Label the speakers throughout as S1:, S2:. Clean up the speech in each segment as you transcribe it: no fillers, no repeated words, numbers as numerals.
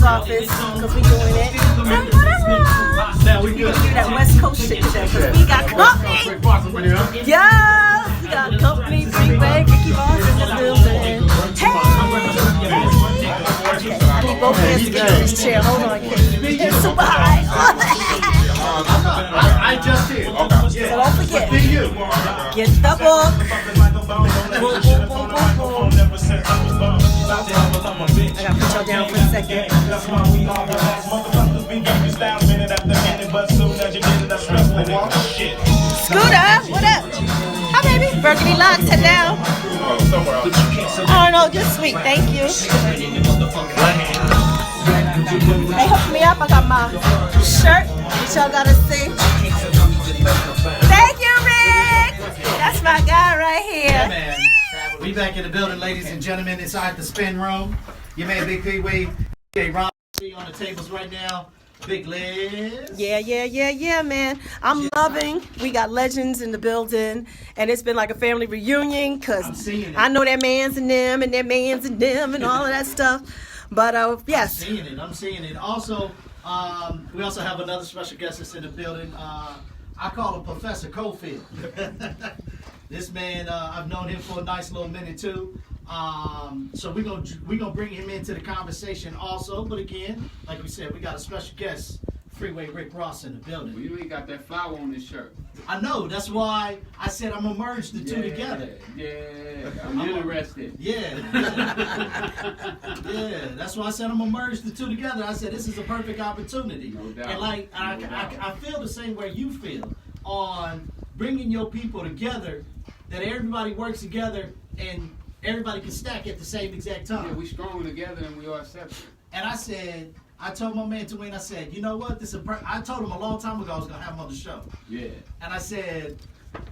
S1: office because we doing it. Say whatever.
S2: Now we
S1: We
S2: good.
S1: can do that West Coast shit today because we got company. Yes, we got company. Freeway, Ricky Ross in the building. Hey. Okay, I need both hands to get in this chair. Hold on, kid. It's super high.
S2: I just did.
S1: So don't forget,
S2: See you.
S1: get the book. I gotta put y'all down for a second. Scooter, what up? Hi, baby. Burgundy locks, head down. Oh, no, just sweet. Thank you. Hey, hook me up. I got my shirt. Y'all gotta see. Thank you, Rick. That's my guy right here.
S2: Man, we back in the building, ladies and gentlemen, inside the spin room. Your man Big Freeway, Ron on the tables right now. Big Liz.
S1: Yeah, man. I'm loving. We got legends in the building, and it's been like a family reunion because I know that man's in them and that man's in them and all of that stuff. But yes.
S2: I'm seeing it. Also, we also have another special guest that's in the building. I call him Professor Cofield. This man, I've known him for a nice little minute too. So we're gonna bring him into the conversation also. But again, like we said, we got a special guest, Freeway Rick Ross, in the building.
S3: Well, you ain't got that flower on this shirt.
S2: I know. That's why I said I'm gonna merge the two together.
S3: Yeah, I'm interested.
S2: Yeah. Yeah. That's why I said I'm gonna merge the two together. I said this is a perfect opportunity.
S3: No doubt.
S2: And like I feel the same way you feel on bringing your people together, that everybody works together and everybody can stack at the same exact time.
S3: Yeah, we stronger together than we are separate.
S2: And I told my man Dwayne, I said, you know what? I told him a long time ago I was gonna have him on the show.
S3: Yeah.
S2: And I said,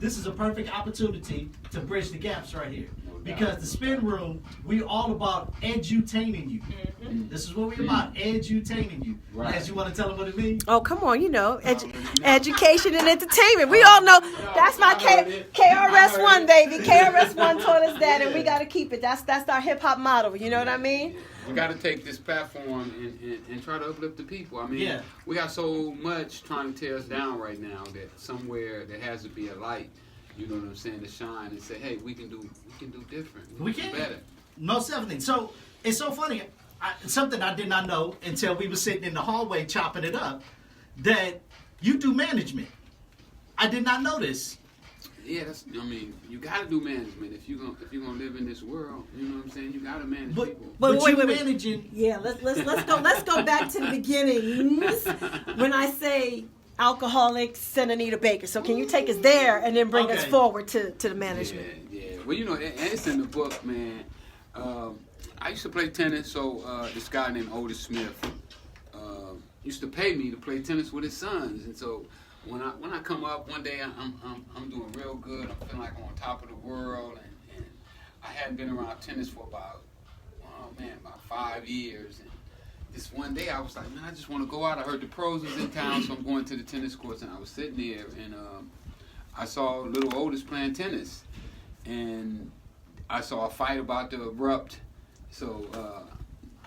S2: this is a perfect opportunity to bridge the gaps right here. Because the spin room, we all about edutaining you.
S1: Mm-hmm.
S2: This is what we're about, edutaining you.
S3: Right.
S2: As you want to tell them what it means?
S1: Oh, come on, education and entertainment. We all know that's my KRS-One, baby. KRS-One taught us that, and we got to keep it. That's our hip-hop motto, you know what I mean?
S3: We got to take this platform and try to uplift the people. I mean, we got so much trying to tear us down right now that somewhere there has to be a light, you know what I'm saying, to shine and say, hey, we can do different. We can do better.
S2: Most definitely. So it's so funny. Something I did not know until we were sitting in the hallway chopping it up, that you do management. I did not know this.
S3: Yeah, you gotta do management if you're gonna live in this world. You know what I'm saying? You gotta manage people.
S2: But wait, managing.
S1: Yeah, let's go back to the beginnings. When I say alcoholics, send Anita Baker. So can you take us there and then bring us forward to the management?
S3: Yeah. Well, you know, and it's in the book, man. I used to play tennis, so this guy named Otis Smith used to pay me to play tennis with his sons, and so. When I come up one day, I'm doing real good. I'm feeling like I'm on top of the world, and I hadn't been around tennis for about 5 years. And this one day, I was like, man, I just want to go out. I heard the pros was in town, so I'm going to the tennis courts, and I was sitting there, and I saw little Otis playing tennis, and I saw a fight about to erupt. So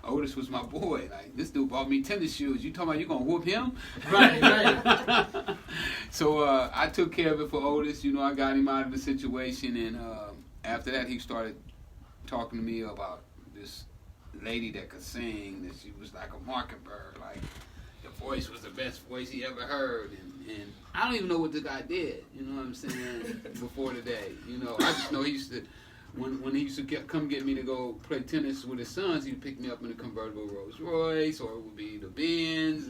S3: Otis was my boy. Like, this dude bought me tennis shoes. You talking about you gonna whoop him?
S2: Right.
S3: So I took care of it for Otis. You know, I got him out of the situation, and after that, he started talking to me about this lady that could sing. That she was like a mockingbird. Like, the voice was the best voice he ever heard. And I don't even know what the guy did. You know what I'm saying? Before today, you know, I just know he used to. When he used to come get me to go play tennis with his sons, he'd pick me up in a convertible Rolls Royce, or it would be the Benz.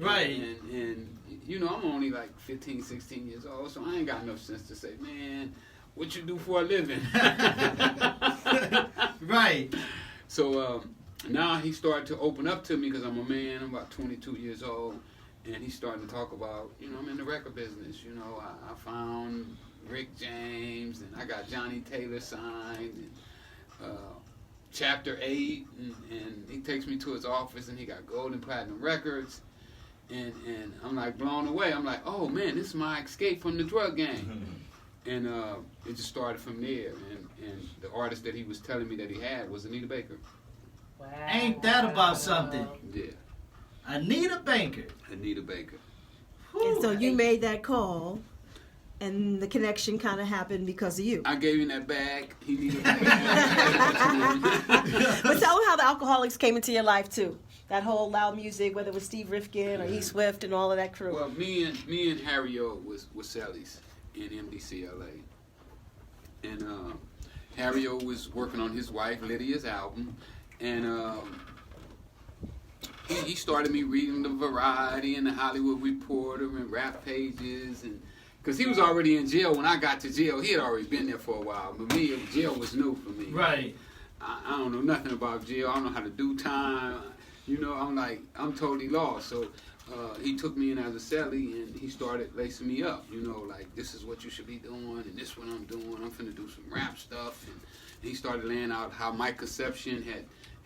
S3: And you know, I'm only like 15, 16 years old, so I ain't got enough sense to say, man, what you do for a living?
S2: Right.
S3: So now he started to open up to me because I'm a man. I'm about 22 years old, and he's starting to talk about, you know, I'm in the record business. You know, I found Rick James, and I got Johnny Taylor signed, and Chapter 8, and he takes me to his office, and he got gold and platinum records, and I'm like blown away. I'm like, oh man, this is my escape from the drug gang. And it just started from there, and the artist that he was telling me that he had was Anita Baker.
S2: Ain't that about something?
S3: Yeah,
S2: Anita Baker.
S3: Anita Baker.
S1: And so you made that call, and the connection kind of happened because of you.
S3: I gave him that bag. He needed a bag.
S1: But tell them how the Alcoholics came into your life too. That whole loud music, whether it was Steve Rifkin or E Swift and all of that crew.
S3: Well, me and Harry O was Sally's in MDCLA, and Harry O was working on his wife Lydia's album, and he started me reading the Variety and the Hollywood Reporter and Rap Pages, and because he was already in jail when I got to jail. He had already been there for a while, but me, jail was new for me.
S2: Right.
S3: I don't know nothing about jail. I don't know how to do time. You know, I'm totally lost. So he took me in as a cellie, and he started lacing me up. You know, like, this is what you should be doing, and this is what I'm doing. I'm finna do some rap stuff. And he started laying out how my conception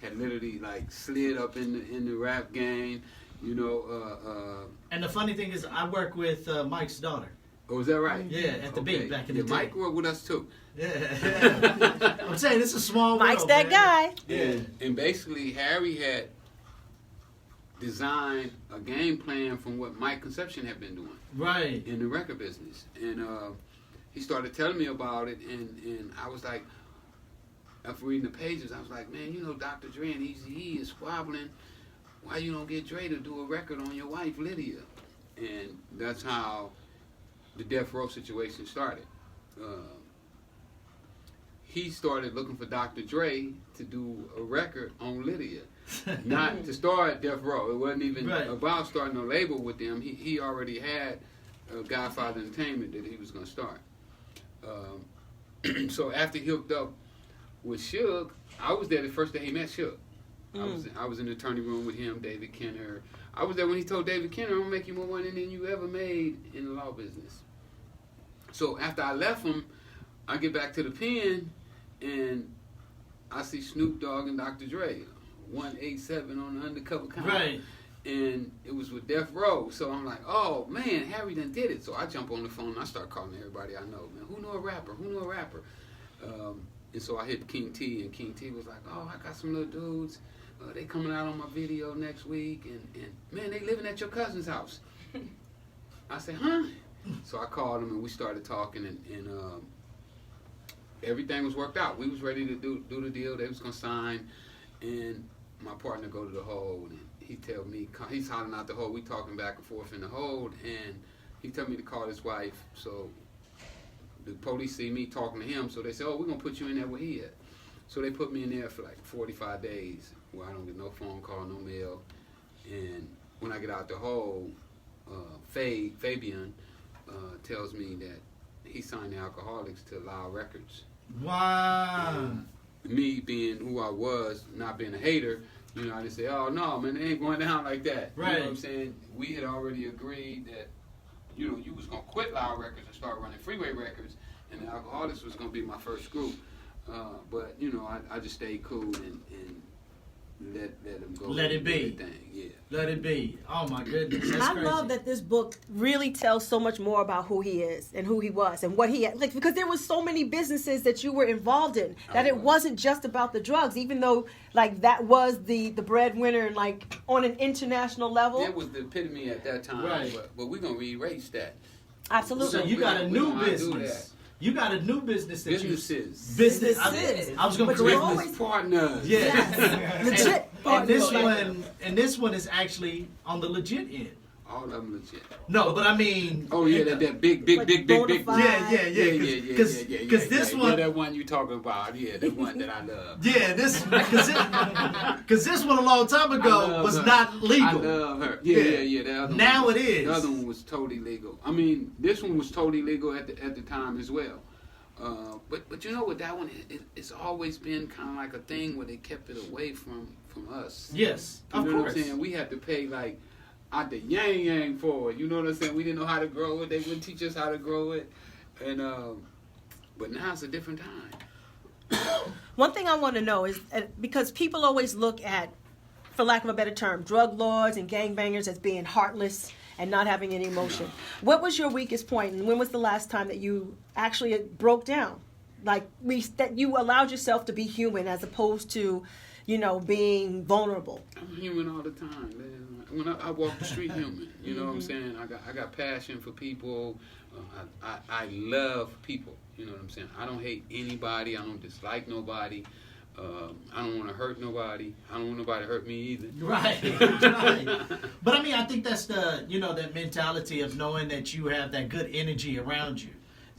S3: had literally, like, slid up in the rap game. You know.
S2: And the funny thing is, I work with Mike's daughter.
S3: Oh, is that right?
S2: Yeah, at the beat back in the day.
S3: Mike worked with us, too.
S2: Yeah. I'm saying, this is a small
S1: Mike's
S2: world,
S1: that
S2: man.
S1: guy.
S2: Yeah.
S3: And basically, Harry had designed a game plan from what Mike Conception had been doing
S2: Right.
S3: in the record business. And he started telling me about it, and I was like, after reading the pages, I was like, man, you know, Dr. Dre and Eazy-E is squabbling. Why you don't get Dre to do a record on your wife, Lydia? And that's how the Death Row situation started. He started looking for Dr. Dre to do a record on Lydia. Not to start at Death Row. It wasn't even about starting a label with them. He already had Godfather Entertainment that he was going to start. So after he hooked up with Suge, I was there the first day he met Suge. I was in the attorney room with him, David Kenner. I was there when he told David Kenner, I'm going to make you more money than you ever made in the law business. So after I left him, I get back to the pen, and I see Snoop Dogg and Dr. Dre, 187 on the undercover count.
S2: Right.
S3: And it was with Death Row. So I'm like, oh, man, Harry done did it. So I jump on the phone and I start calling everybody I know. Man, who know a rapper? Who know a rapper? And so I hit King T, and King T was like, oh, I got some little dudes. They coming out on my video next week. And man, they living at your cousin's house. I said, huh? So I called him, and we started talking, and everything was worked out. We was ready to do the deal. They was going to sign. And my partner go to the hold, and he tell me, he's hollering out the hold. We talking back and forth in the hold, and he tell me to call his wife. So the police see me talking to him, so they say, oh, we're going to put you in there where he at. So they put me in there for like 45 days where I don't get no phone call, no mail. And when I get out the hole, Fabian tells me that he signed the Alcoholics to Loud Records.
S2: Wow.
S3: Me being who I was, not being a hater, you know, I just say, oh, no, man, it ain't going down like that.
S2: Right.
S3: You know what I'm saying? We had already agreed that, you know, you was going to quit Loud Records and start running Freeway Records, and the Alcoholics was going to be my first group. But, you know, I just stayed cool and let them go.
S2: Let it be.
S3: Yeah.
S2: Let it be. Oh, my goodness. That's
S1: I
S2: crazy.
S1: love that this book really tells so much more about who he is and who he was and what he had. Like, because there was so many businesses that you were involved in that it wasn't just about the drugs, even though like that was the breadwinner like on an international level.
S3: It was the epitome at that time.
S2: Right.
S3: But we're going to erase that.
S1: Absolutely.
S2: So you got a
S3: we
S2: new
S3: don't do
S2: business. You got a new business that
S3: Businesses.
S2: Business.
S1: Businesses.
S2: I was going to
S1: But you're
S2: correct
S1: always-
S2: this.
S3: Partners.
S2: Yeah.
S1: Yes. Legit.
S2: And this one is actually on the legit end.
S3: All of them legit.
S2: No, but I mean.
S3: Oh yeah, that big.
S1: Like bona fide.
S2: Yeah. Because this one.
S3: Yeah, that one you talking about. Yeah, that one that I love.
S2: Yeah, because this one a long time ago was not legal.
S3: I love her. Yeah. The other
S2: Now
S3: one,
S2: it is.
S3: The other one was totally legal. I mean, this one was totally legal at the time as well. But you know what, that one it's always been kind of like a thing where they kept it away from us.
S2: Yes,
S3: You
S2: of
S3: know
S2: course.
S3: what I'm saying? We had to pay like out the yang for it. You know what I'm saying? We didn't know how to grow it. They wouldn't teach us how to grow it. And but now it's a different time.
S1: One thing I want to know is because people always look at, for lack of a better term, drug lords and gangbangers as being heartless and not having any emotion. What was your weakest point, and when was the last time that you actually broke down? Like that you allowed yourself to be human as opposed to being vulnerable?
S3: I'm human all the time, man. When I walk the street, human. You know what I'm saying? I got passion for people. I love people. You know what I'm saying? I don't hate anybody. I don't dislike nobody. I don't want to hurt nobody. I don't want nobody to hurt me either.
S2: Right, right. But I mean, I think that's that mentality of knowing that you have that good energy around you.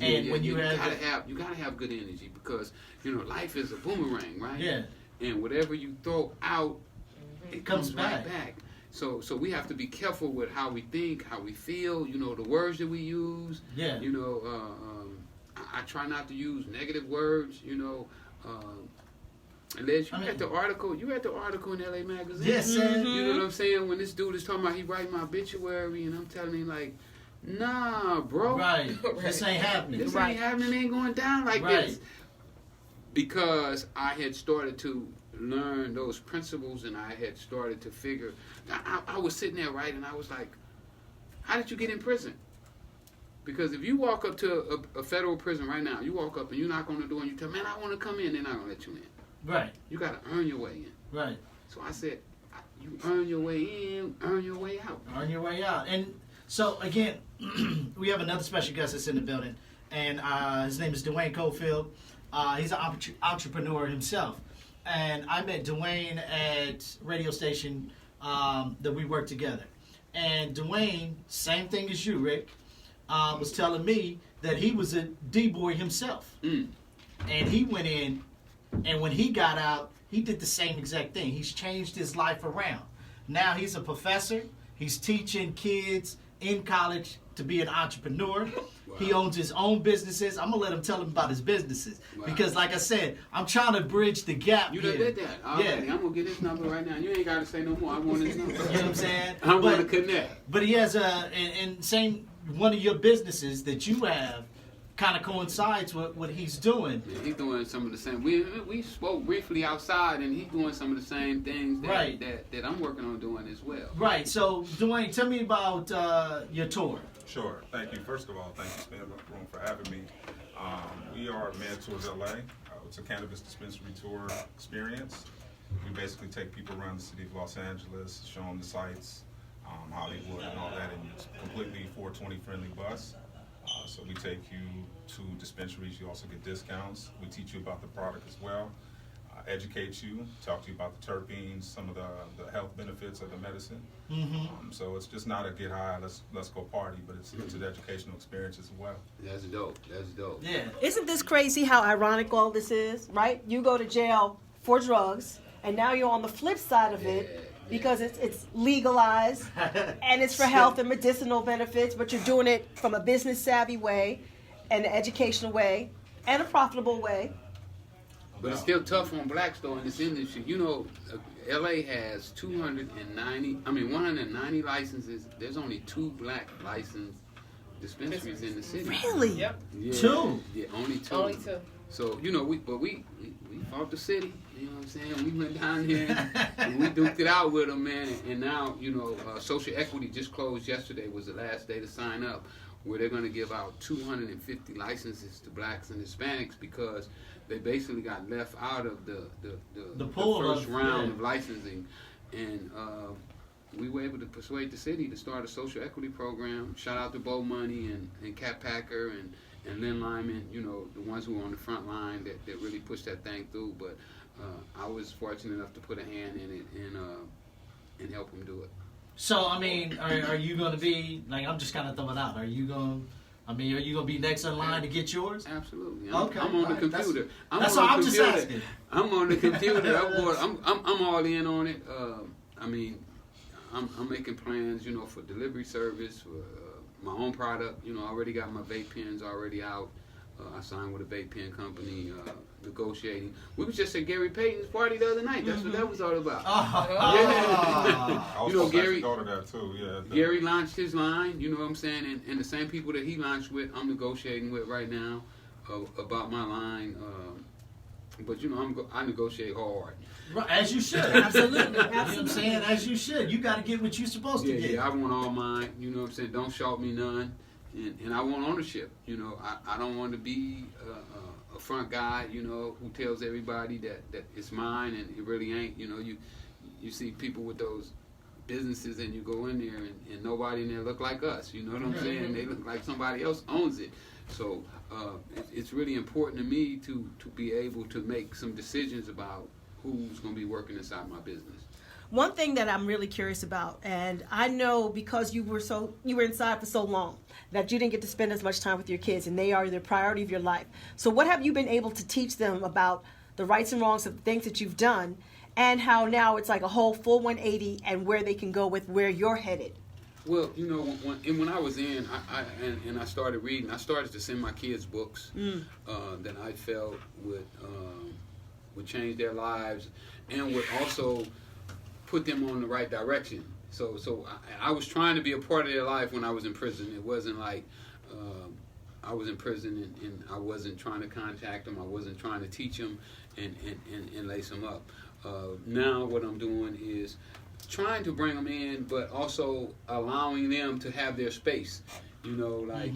S2: And when you
S3: gotta have good energy, because life is a boomerang, right?
S2: Yeah.
S3: And whatever you throw out, it comes right back. So we have to be careful with how we think, how we feel. The words that we use.
S2: Yeah.
S3: I try not to use negative words. Unless you read the article in LA Magazine.
S2: Yes, sir.
S3: You know what I'm saying? When this dude is talking about he writing my obituary, and I'm telling him like, nah, bro.
S2: Right. This ain't happening.
S3: This ain't happening. It ain't going down like this. Because I had started to learn those principles, and I had started to figure. I was sitting there, right, and I was like, how did you get in prison? Because if you walk up to a federal prison right now, you walk up and you knock on the door and you tell, man, I want to come in, they're not going to let you in.
S2: Right.
S3: You got to earn your way in.
S2: Right.
S3: So I said, you earn your way in, earn your way out.
S2: Earn your way out. And so, again, we have another special guest that's in the building, and his name is Dwayne Cofield. He's an entrepreneur himself. And I met Dwayne at radio station that we worked together. And Dwayne, same thing as you, Rick, was telling me that he was a D-boy himself. And he went in, and when he got out, he did the same exact thing. He's changed his life around. Now he's a professor. He's teaching kids in college to be an entrepreneur. Wow. He owns his own businesses. I'm going to let him tell him about his businesses. Wow. Because, like I said, I'm trying to bridge the gap
S3: You
S2: here.
S3: done did that. Yeah. I'm going to get his number right now. You ain't got to say no more. I want his number.
S2: You know what I'm saying?
S3: I want to connect.
S2: But he has and same one of your businesses that you have kind of coincides with what he's doing.
S3: Yeah, he's doing some of the same. We spoke briefly outside, and he's doing some of the same things that I'm working on doing as well. Right.
S2: So, Dwayne, tell me about your tour.
S4: Sure. Thank you. First of all, thank you, THASPINROOM, for having me. We are Med Tours LA. It's a cannabis dispensary tour experience. We basically take people around the city of Los Angeles, show them the sights, Hollywood, and all that, and it's completely 420 friendly bus. So we take you to dispensaries. You also get discounts. We teach you about the product as well, educate you, talk to you about the terpenes, some of the health benefits of the medicine. So it's just not a get high, let's go party, but it's an educational experience as well.
S3: That's dope. That's dope.
S2: Yeah.
S1: Isn't this crazy how ironic all this is, right? You go to jail for drugs, and now you're on the flip side of it. Because it's legalized and it's for health and medicinal benefits, but you're doing it from a business savvy way, and an educational way, and a profitable way.
S3: But it's still tough on blacks though in this industry. LA has 190 licenses. There's only 2 black licensed dispensaries in the city.
S1: Really?
S5: Yep.
S3: Yeah,
S2: 2?
S3: Yeah, only 2.
S5: Only 2.
S3: So we fought the city. You know what I'm saying? We went down there and we duked it out with them, man. And now, Social Equity just closed yesterday. Was the last day to sign up, where they're going to give out 250 licenses to blacks and Hispanics because they basically got left out of the first round of licensing. And we were able to persuade the city to start a social equity program. Shout out to Bo Money and Cat Packer and Lynn Lyman, the ones who were on the front line that really pushed that thing through. But I was fortunate enough to put a hand in it and help them do it.
S2: So, I mean, are you going to be, I'm just kind of throwing out, are you going to be next in line to get yours?
S3: Absolutely.
S2: Okay.
S3: I'm on the computer.
S2: I'm just asking.
S3: I'm on the computer. I'm all in on it. I'm making plans, for delivery service, for my own product. I already got my vape pens already out. I signed with a vape pen company, negotiating. We was just at Gary Payton's party the other night. That's what that was all about.
S4: I was
S3: Gary.
S4: go to that too. Yeah.
S3: Gary launched his line. You know what I'm saying? And the same people that he launched with, I'm negotiating with right now about my line. But I negotiate hard.
S2: Right, as you should. Absolutely. You know what I'm saying? As you should. You got to get what you're supposed to get.
S3: Yeah, I want all mine. You know what I'm saying? Don't short me none. And I want ownership. I don't want to be a a front guy, you know, who tells everybody that it's mine and it really ain't. You know, you see people with those businesses and you go in there and nobody in there look like us. You know what I'm saying? They look like somebody else owns it. So it's really important to me to be able to make some decisions about who's going to be working inside my business.
S1: One thing that I'm really curious about, and I know because you were inside for so long that you didn't get to spend as much time with your kids, and they are the priority of your life. So what have you been able to teach them about the rights and wrongs of the things that you've done, and how now it's like a whole full 180 and where they can go with where you're headed?
S3: Well, you know, when I was in, I started reading. I started to send my kids books that I felt would change their lives and would also put them on the right direction. So I was trying to be a part of their life when I was in prison. It wasn't like I was in prison and I wasn't trying to contact them. I wasn't trying to teach them and lace them up. Now what I'm doing is trying to bring them in, but also allowing them to have their space. You know, like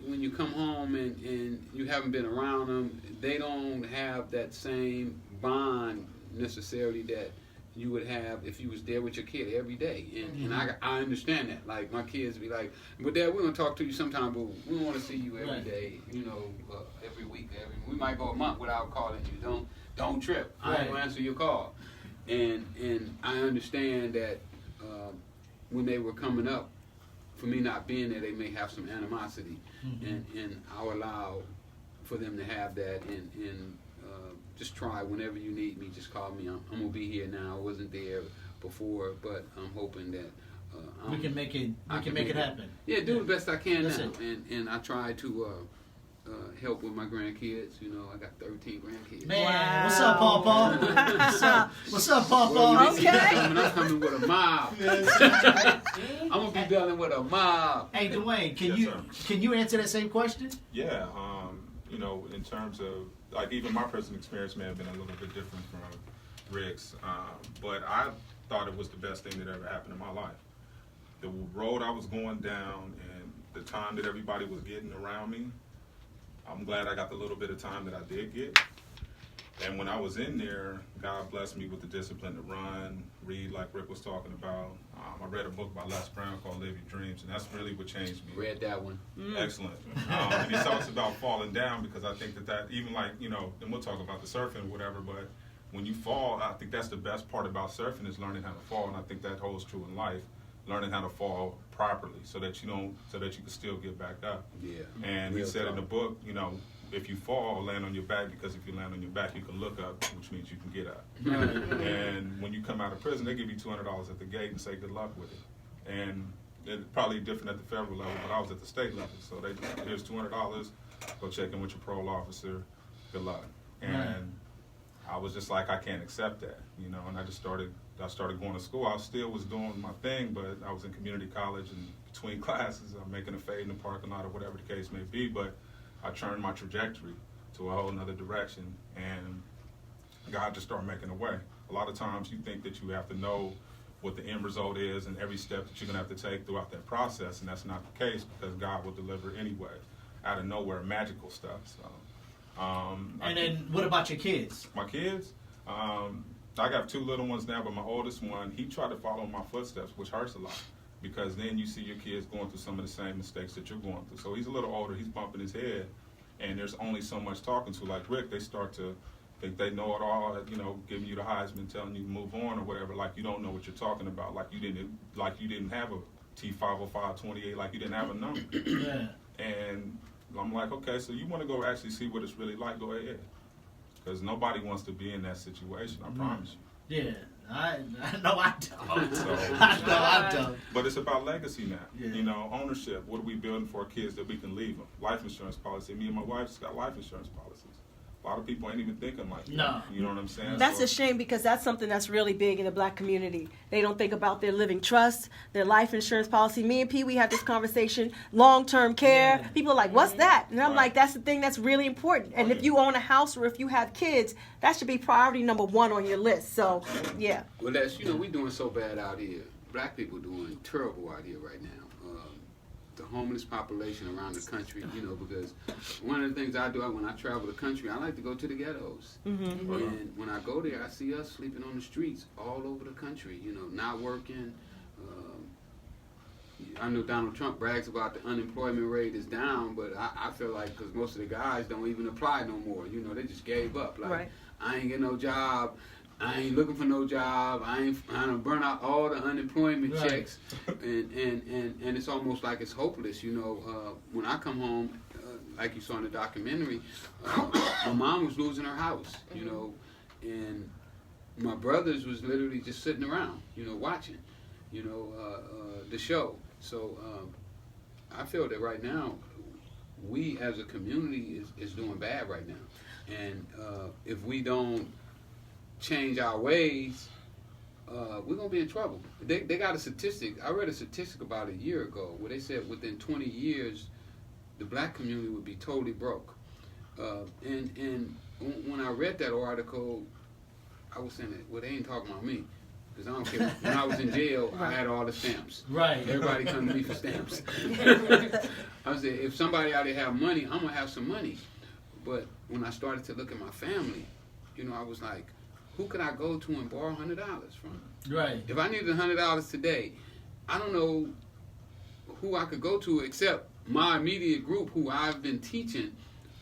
S3: when you come home and you haven't been around them, they don't have that same bond necessarily that you would have if you was there with your kid every day. And I understand that. Like, my kids be like, but Dad, we're going to talk to you sometime, but we want to see you every day, you know, every week. We might go a month without calling you. Don't trip. I ain't going to answer your call. And I understand that when they were coming up, for me not being there, they may have some animosity. And I'll allow for them to have that and just try whenever you need me. Just call me. I'm gonna be here now. I wasn't there before, but I'm hoping that
S2: we can make it. We can make it happen.
S3: Yeah, do the best I can
S2: That's
S3: now,
S2: it.
S3: and I try to help with my grandkids. You know, I got 13 grandkids.
S2: Man,
S1: Wow.
S2: what's up, Paw Paw? What's up, Paw
S3: Well,
S2: Paw?
S3: okay. I'm coming with a mob. I'm gonna be dealing with a mob.
S2: Hey, Dwayne,
S4: Yes,
S2: can you answer that same question?
S4: Yeah, you know, in terms of, like, even my personal experience may have been a little bit different from Rick's, but I thought it was the best thing that ever happened in my life. The road I was going down and the time that everybody was getting around me, I'm glad I got the little bit of time that I did get. And when I was in there, God blessed me with the discipline to run, read like Rick was talking about. I read a book by Les Brown called Live Your Dreams, and that's really what changed me.
S3: Read that one.
S4: Excellent. And he talks about falling down, because I think that even like, you know, and we'll talk about the surfing or whatever, but when you fall, I think that's the best part about surfing is learning how to fall, and I think that holds true in life, learning how to fall properly so that you can still get back up.
S3: Yeah.
S4: And he said in the book, you know, if you fall, land on your back, because if you land on your back, you can look up, which means you can get up. And when you come out of prison, they give you $200 at the gate and say good luck with it. And it's probably different at the federal level, but I was at the state level. So here's $200, go check in with your parole officer, good luck. And I was just like, I can't accept that, you know, and I started going to school. I still was doing my thing, but I was in community college, and between classes, I'm making a fade in the parking lot or whatever the case may be, but I turned my trajectory to a whole nother direction, and God just started making a way. A lot of times you think that you have to know what the end result is and every step that you're going to have to take throughout that process, and that's not the case, because God will deliver anyway, out of nowhere, magical stuff. So,
S2: And then what about your kids?
S4: my kids, I got 2 little ones now, but my oldest one, he tried to follow my footsteps, which hurts a lot, because then you see your kids going through some of the same mistakes that you're going through. So he's a little older, he's bumping his head, and there's only so much talking to. Like Rick, they start to think they know it all, you know, giving you the Heisman, telling you to move on or whatever, like you don't know what you're talking about, like you didn't have a T505 28, like you didn't have a number.
S2: Yeah.
S4: And I'm like, okay, so you want to go actually see what it's really like, go ahead. Because nobody wants to be in that situation, I promise you.
S2: Yeah. I know I don't.
S4: So,
S2: I don't.
S4: But it's about legacy now.
S2: Yeah.
S4: You know, ownership. What are we building for our kids that we can leave them? Life insurance policy. Me and my wife just got life insurance policies. A lot of people ain't even thinking like that.
S2: No.
S4: You know what I'm saying?
S1: That's
S4: So-
S1: a shame, because that's something that's really big in the black community. They don't think about their living trust, their life insurance policy. Me and P, we have this conversation, long-term care.
S2: Yeah.
S1: People are like, what's that? And I'm
S4: Right.
S1: like, that's the thing that's really important. And if you own a house or if you have kids, that should be priority number 1 on your list. So, yeah.
S3: Well, that's, you know, we doing so bad out here. Black people doing terrible out here right now. the homeless population around the country, you know, because one of the things I do when I travel the country, I like to go to the ghettos. And when I go there, I see us sleeping on the streets all over the country, you know, not working. I know Donald Trump brags about the unemployment rate is down, but I feel like because most of the guys don't even apply no more, you know, they just gave up. Like, I ain't get no job. I ain't looking for no job. I done burn out all the unemployment checks, and it's almost like it's hopeless. You know, when I come home, like you saw in the documentary, my mom was losing her house. You know, and my brothers was literally just sitting around, you know, watching, you know, the show. So I feel that right now, we as a community is doing bad right now, and if we don't change our ways, we're gonna be in trouble. They got a statistic. I read a statistic about a year ago where they said within 20 years, the black community would be totally broke. And when I read that article, I was saying that, well, they ain't talking about me. Because I don't care. When I was in jail, I had all the stamps. Right. Everybody come to me for stamps. I said, if somebody out there have money, I'm gonna have some money. But when I started to look at my family, you know, I was like, who could I go to and borrow $100 from? Right. If I needed $100 today, I don't know who I could go to except my immediate group who I've been teaching.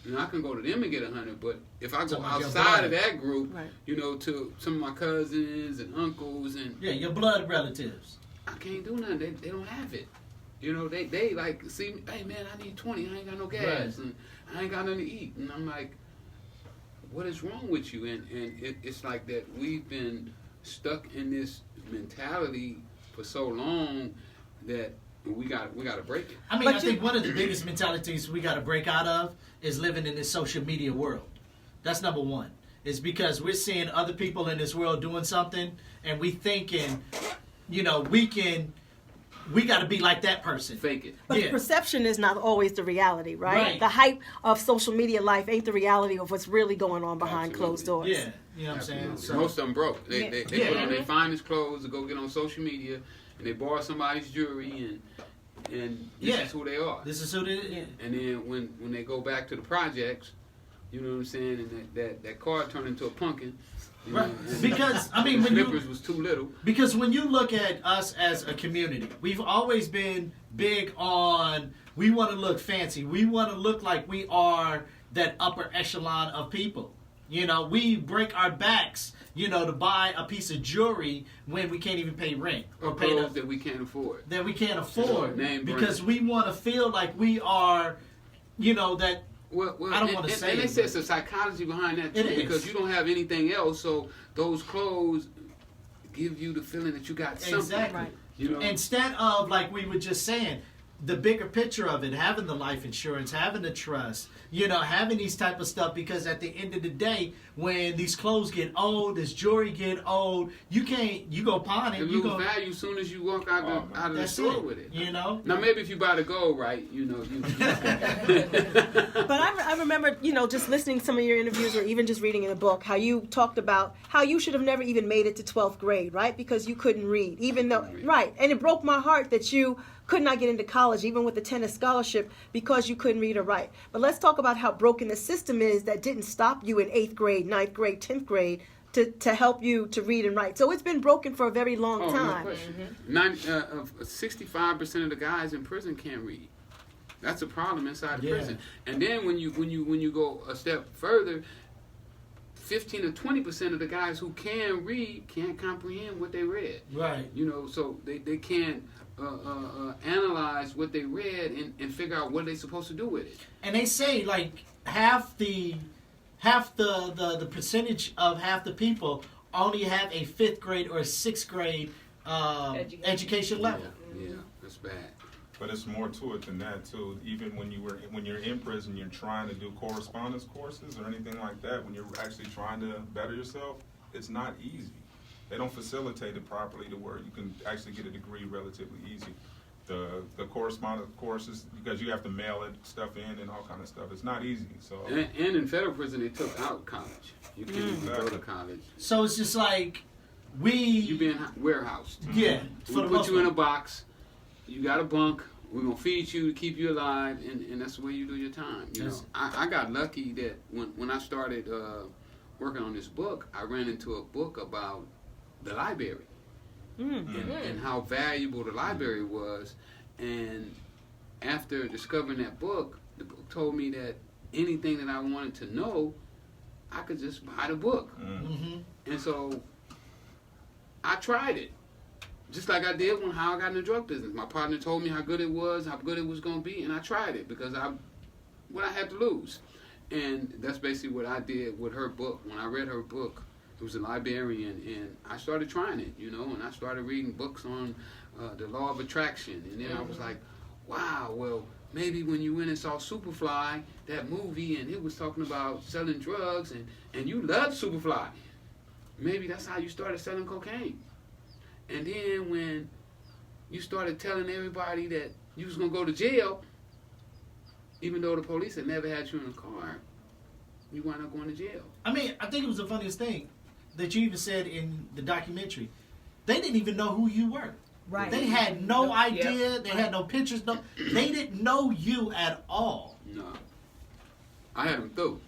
S3: You know, I can go to them and get 100, but if I go outside of that group, you know, to some of my cousins and uncles and
S2: your blood relatives,
S3: I can't do nothing. They don't have it. You know, they like see me. Hey man, I need 20. I ain't got no gas and I ain't got nothing to eat. And I'm like, what is wrong with you? And it's like that we've been stuck in this mentality for so long that we got to break it.
S2: I mean, I think one of the biggest mentalities we got to break out of is living in this social media world. That's number one. It's because we're seeing other people in this world doing something, and we thinking, you know, we got to be like that person.
S3: Fake it.
S1: But the perception is not always the reality, right? The hype of social media life ain't the reality of what's really going on behind closed doors.
S2: Yeah, you know what I'm saying? So,
S3: most of them broke. They put on their finest clothes to go get on social media, and they borrow somebody's jewelry, and this is who they are.
S2: This is who they are. Yeah.
S3: And then when they go back to the projects, you know what I'm saying, and that car turned into a pumpkin. You know,
S2: because I mean, when
S3: slippers was too little.
S2: Because when you look at us as a community, we've always been big on we want to look fancy. We want to look like we are that upper echelon of people. You know, we break our backs, you know, to buy a piece of jewelry when we can't even pay rent
S3: or pay that we can't afford.
S2: That we can't afford because we want to feel like we are, you know, that.
S3: Well,
S2: I don't want to say.
S3: And they say it's a psychology behind that too, because you don't have anything else. So those clothes give you the feeling that you got something.
S2: Exactly.
S1: Right.
S3: You know?
S2: Instead of, like we were just saying, the bigger picture of it, having the life insurance, having the trust, you know, having these type of stuff, because at the end of the day, when these clothes get old, this jewelry get old, you go pawn it.
S3: It lose value as soon as you walk out of the store with it.
S2: You know?
S3: Now maybe if you buy the gold right, you know.
S1: But I remember, you know, just listening to some of your interviews or even just reading in the book, how you talked about how you should have never even made it to 12th grade, right? Because you couldn't read, even though, right. And it broke my heart that you could not get into college, even with the tennis scholarship, because you couldn't read or write. But let's talk about how broken the system is that didn't stop you in 8th grade, 9th grade, 10th grade to help you to read and write. So it's been broken for a very long time.
S3: No question. 65% of the guys in prison can't read. That's a problem inside the prison. And then when you go a step further, 15 or 20% of the guys who can read can't comprehend what they read.
S2: Right.
S3: You know, so they can't analyze what they read and figure out what they're supposed to do with it.
S2: And they say like half the percentage of half the people only have a 5th grade or a 6th grade education level.
S3: Yeah, that's bad.
S4: But it's more to it than that too. Even when you're in prison, you're trying to do correspondence courses or anything like that. When you're actually trying to better yourself, it's not easy. They don't facilitate it properly to where you can actually get a degree relatively easy. The correspondence courses, because you have to mail it stuff in and all kind of stuff. It's not easy. So
S3: and in federal prison, they took out college. You can't even go to college.
S2: So it's just like you
S3: being warehoused.
S2: Yeah.
S3: We put you in a box. You got a bunk we're gonna feed you to keep you alive, and that's the way you do your time. You know, I got lucky that when I started working on this book, I ran into a book about the library and how valuable the library was. And after discovering that book, the book told me that anything that I wanted to know, I could just buy the book. And so I tried it. Just like I did how I got in the drug business. My partner told me how good it was going to be, and I tried it because what I had to lose. And that's basically what I did with her book. When I read her book, it was a librarian, and I started trying it, you know, and I started reading books on the law of attraction. And then I was like, wow, well, maybe when you went and saw Superfly, that movie, and it was talking about selling drugs, and you loved Superfly, maybe that's how you started selling cocaine. And then when you started telling everybody that you was going to go to jail, even though the police had never had you in a car, you wound up going to jail.
S2: I mean, I think it was the funniest thing that you even said in the documentary. They didn't even know who you were.
S1: Right.
S2: They had no idea. They had no pictures. No, they didn't know you at all.
S3: No. I had them through.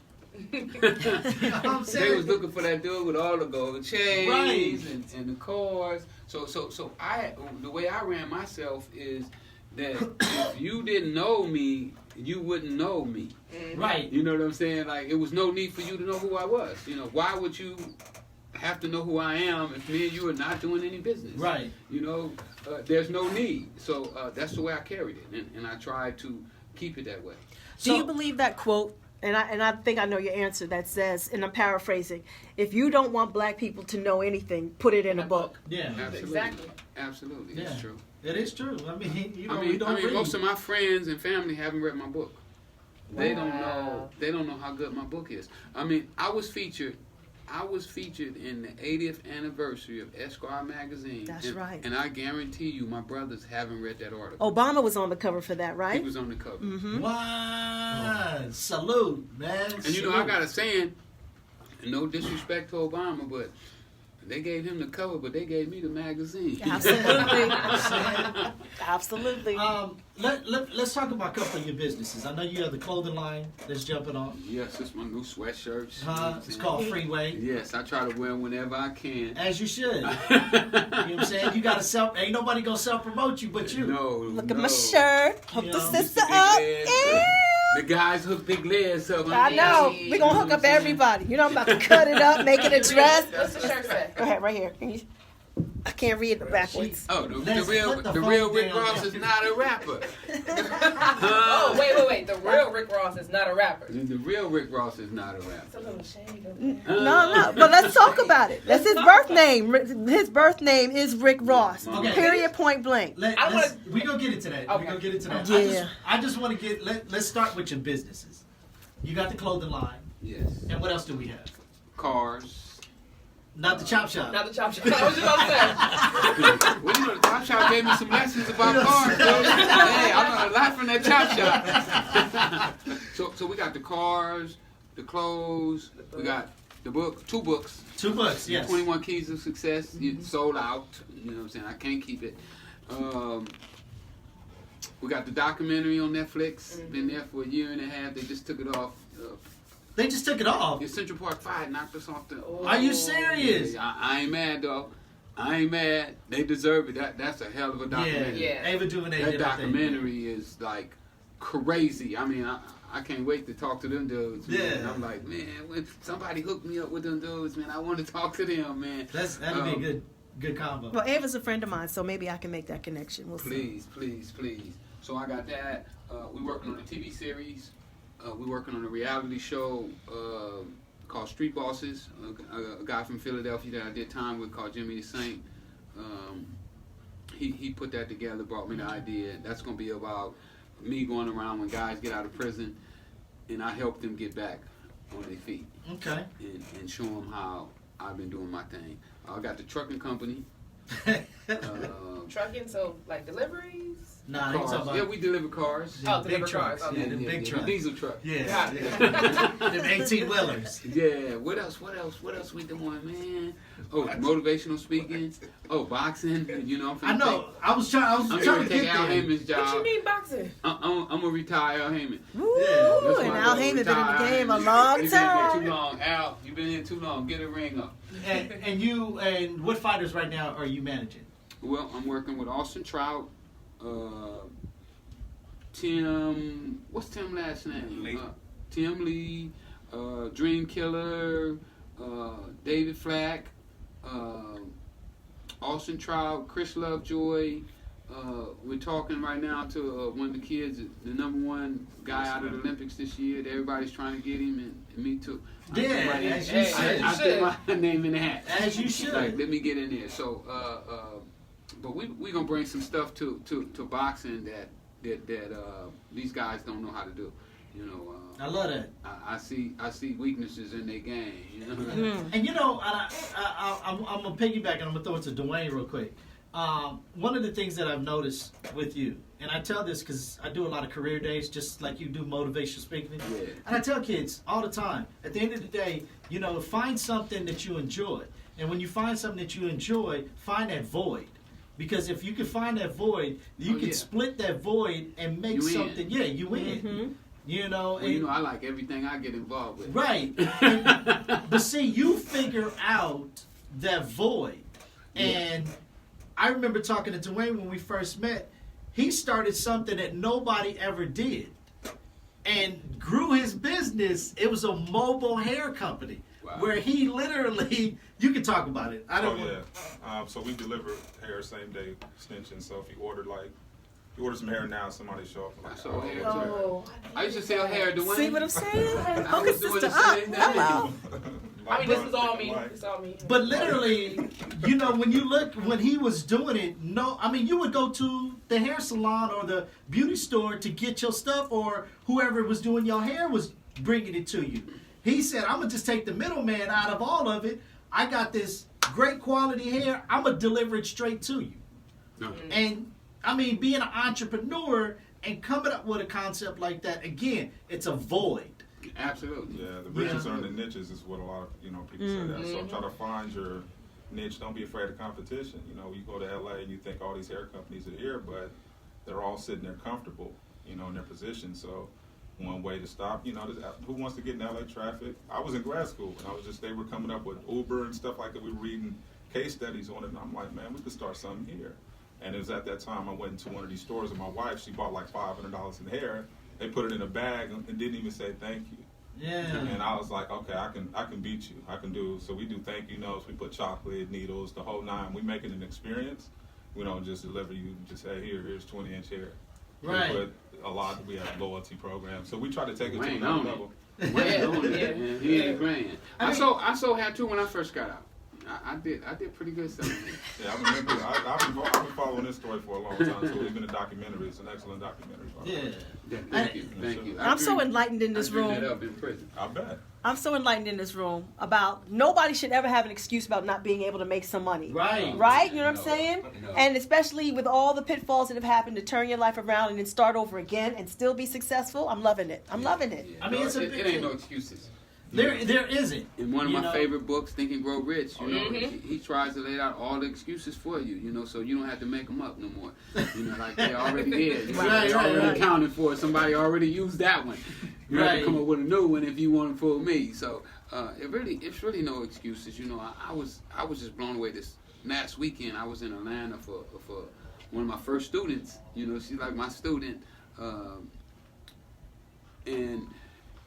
S2: You know what I'm saying?
S3: They was looking for that dude with all the gold chains
S2: Right.
S3: and the cars. So the way I ran myself is that if you didn't know me, you wouldn't know me.
S2: Right.
S3: You know what I'm saying? Like, it was no need for you to know who I was. You know, why would you have to know who I am if me and you are not doing any business?
S2: Right.
S3: You know, there's no need. So that's the way I carried it, and I tried to keep it that way.
S1: Do you believe that quote? And I think I know your answer. That says, and I'm paraphrasing: if you don't want black people to know anything, put it in a book.
S2: Yeah.
S3: Absolutely.
S5: Exactly.
S3: Absolutely.
S2: Yeah.
S3: It's true.
S2: It is true. I mean, you know,
S3: I
S2: we
S3: mean,
S2: don't read.
S3: most of my friends and family haven't read my book. They don't know.
S5: Wow.
S3: They don't know how good my book is. I mean, I was featured in the 80th anniversary of Esquire magazine.
S1: That's right.
S3: And I guarantee you, my brothers haven't read that article.
S1: Obama was on the cover for that, right?
S3: He was on the cover.
S2: What? Salute, man.
S3: And you know, I got a saying, and no disrespect to Obama, but they gave him the cover, but they gave me the magazine.
S1: Absolutely. Absolutely.
S2: Let's talk about a couple of your businesses. I know you have the clothing line that's jumping off.
S3: Yes, it's my new sweatshirts. You know what I'm
S2: It's
S3: saying?
S2: called Freeway.
S3: Yes, I try to wear them whenever I can.
S2: As you should. You know what I'm saying? You got to ain't nobody going to self-promote you but you.
S3: No,
S1: Look at my shirt. Hook
S2: You
S1: the
S2: know,
S1: sister
S3: Mr. Big
S1: up.
S3: Legs.
S1: Yeah.
S3: The guys hook big legs up.
S1: I know. We're going to hook up everybody. You know, I'm about to cut it up, make it a dress.
S5: What's the shirt say?
S1: Go ahead, right here. I can't read it backwards.
S3: Oh, the
S2: Let's
S3: real
S2: put the
S3: Rick
S2: phone
S3: Ross
S2: down.
S3: is not a rapper.
S5: Oh, wait. The real Rick Ross is not a rapper.
S3: The real Rick Ross is not a rapper.
S5: It's a little shade over there.
S1: No. But let's talk about it. That's his birth name. His birth name is Rick Ross.
S2: Okay.
S1: Period, point blank.
S2: We're going to get into that.
S5: Okay.
S2: We're going to get into that.
S1: Yeah.
S2: I just want to let's start with your businesses. You got the clothing line.
S3: Yes.
S2: And what else do we have?
S3: Cars.
S2: Not the chop shop.
S5: Not the chop shop. I was just about to say.
S3: Well, you know, the chop shop gave me some lessons about cars, though. Hey, I learned a lot from that chop shop. So we got the cars, the clothes, we got the book, 2 books.
S2: 2 books, yes.
S3: 21 Keys of Success. It's sold out. You know what I'm saying? I can't keep it. We got the documentary on Netflix. Been there for a year and a half. They just took it off.
S2: They just took it off.
S3: Your Central Park 5 knocked us off the...
S2: Are you serious?
S3: I ain't mad, though. I ain't mad. They deserve it. That's a hell of a documentary.
S5: Yeah.
S2: Ava DuVernay
S3: That
S2: did her thing.
S3: documentary is, like, crazy. I mean, I can't wait to talk to them dudes. Man.
S2: Yeah.
S3: I'm like, man, when somebody hooked me up with them dudes, man, I want to talk to them, man.
S2: That'd be a good combo.
S1: Well, Ava's a friend of mine, so maybe I can make that connection. We'll see.
S3: Please. So I got that. We working on a TV series. We're working on a reality show called Street Bosses. A guy from Philadelphia that I did time with called Jimmy the Saint. He put that together, brought me the idea. That's going to be about me going around when guys get out of prison, and I help them get back on their feet.
S2: Okay.
S3: And show them how I've been doing my thing. I got the trucking company.
S5: Trucking, so like deliveries.
S2: Nah, you
S3: Cars.
S2: talking about
S3: Yeah, we deliver cars.
S5: Oh,
S2: big
S5: deliver
S2: trucks.
S5: cars.
S2: Yeah,
S5: Okay.
S2: the big
S3: The
S2: trucks.
S3: diesel truck.
S2: Yeah,
S5: Got
S2: yeah. Them 18 wheelers.
S3: Yeah. What else? What else we doing, man? Oh, motivational speaking. Oh, boxing. You know,
S2: I know. I was trying
S3: I'm
S2: to
S3: trying to
S2: get
S3: take Al
S2: there.
S3: Heyman's
S5: What
S3: job.
S5: you mean boxing?
S3: I'm gonna retire Al Heyman.
S1: Woo!
S3: That's why
S1: And
S3: I'm
S1: Al
S3: gonna
S1: Heyman been in the
S3: retire
S1: game
S3: Al
S1: a
S3: Heyman.
S1: long
S3: You've been here
S1: time.
S3: too long, Al. You've been here too long. Get a ring up.
S2: And what fighters right now are you managing?
S3: Well, I'm working with Austin Trout, Tim. What's Tim's last name?
S4: Lee.
S3: Tim Lee, Dream Killer, David Flack, Austin Trout, Chris Lovejoy. We're talking right now to one of the kids, the #1 guy out of the Olympics this year. That everybody's trying to get him, and me too. I
S2: Yeah,
S3: threw my name-
S2: as you should.
S3: I threw my name in the hat.
S2: As you should.
S3: Like, let me get in there. So, but we gonna bring some stuff to boxing that these guys don't know how to do. You know,
S2: I love that.
S3: I see weaknesses in their game. You know?
S2: And you know, I'm gonna piggyback and I'm gonna throw it to Dwayne real quick. One of the things that I've noticed with you, and I tell this because I do a lot of career days, just like you do motivational speaking.
S3: Yeah.
S2: And I tell kids all the time, at the end of the day, you know, find something that you enjoy. And when you find something that you enjoy, find that void. Because if you can find that void, you can split that void and make
S3: You in.
S2: something. Yeah, you win. You know,
S3: Well, you know, I like everything I get involved with.
S2: right. But see, you figure out that void. And I remember talking to Dwayne when we first met. He started something that nobody ever did and grew his business. It was a mobile hair company.
S3: Wow.
S2: Where he literally, you can talk about it. I don't.
S4: So we deliver hair same day extensions. So if you order you order some hair now, somebody show up.
S3: I saw hair.
S5: Oh,
S3: I used to sell hair, Dwayne.
S1: See what I'm saying?
S3: I
S1: Focus
S3: was doing
S1: sister
S3: the
S1: up.
S3: same thing.
S1: Hello.
S5: I mean, this is all me. It's all me.
S2: But literally, you know, when you look, when he was doing it, you would go to the hair salon or the beauty store to get your stuff, or whoever was doing your hair was bringing it to you. He said, I'm going to just take the middleman out of all of it. I got this great quality hair. I'm going to deliver it straight to you.
S3: Mm-hmm.
S2: And, I mean, being an entrepreneur and coming up with a concept like that, again, it's a void.
S3: Absolutely.
S4: Yeah, the riches are in the niches is what a lot of people say that. So try to find your niche. Don't be afraid of competition. You know, you go to LA and you think all these hair companies are here, but they're all sitting there comfortable, in their position. So one way to stop, who wants to get in LA traffic? I was in grad school and they were coming up with Uber and stuff like that. We were reading case studies on it, and I'm like, man, we could start something here. And it was at that time I went into one of these stores with my wife. She bought like $500 in hair. They put it in a bag and didn't even say thank you.
S2: Yeah.
S4: And I was like, okay, I can beat you. I can do. So we do thank you notes. We put chocolate, needles, the whole nine. We make it an experience. We don't just deliver you. Just say here's 20-inch hair.
S2: Right.
S4: We put a lot. We have loyalty programs. So we try to take it to
S3: Wayne
S4: another
S3: on it.
S4: level.
S3: Wayne on it, man. He ain't grand.
S2: I mean-
S3: I sold hair too when I first got out. I did pretty good selling it.
S4: Yeah, I've been following this story for a long time. So even a documentary. It's an excellent documentary.
S2: Yeah.
S3: Yeah, thank you, thank you.
S1: I'm so enlightened in this
S3: I dreamed
S1: room.
S3: that up in prison.
S4: I bet.
S1: I'm so enlightened in this room about nobody should ever have an excuse about not being able to make some money.
S2: Right.
S1: Right? You know what
S3: No,
S1: I'm saying?
S3: no.
S1: And especially with all the pitfalls that have happened to turn your life around and then start over again and still be successful, I'm loving it. I'm loving it.
S3: Yeah.
S2: I mean, it's a
S3: it
S2: big
S3: ain't
S2: thing.
S3: no excuses.
S2: There isn't.
S3: In one of
S2: You
S3: my
S2: know?
S3: favorite books, Think and Grow Rich,
S5: Mhm.
S3: he tries to lay out all the excuses for you, so you don't have to make them up no more. Like they already did.
S2: Right,
S3: They already
S2: right.
S3: accounted for it. Somebody already used that one. You have
S2: Right.
S3: to come up with a new one if you want to fool me. So it's really no excuses. I was just blown away this last weekend. I was in Atlanta for one of my first students. She's like my student, and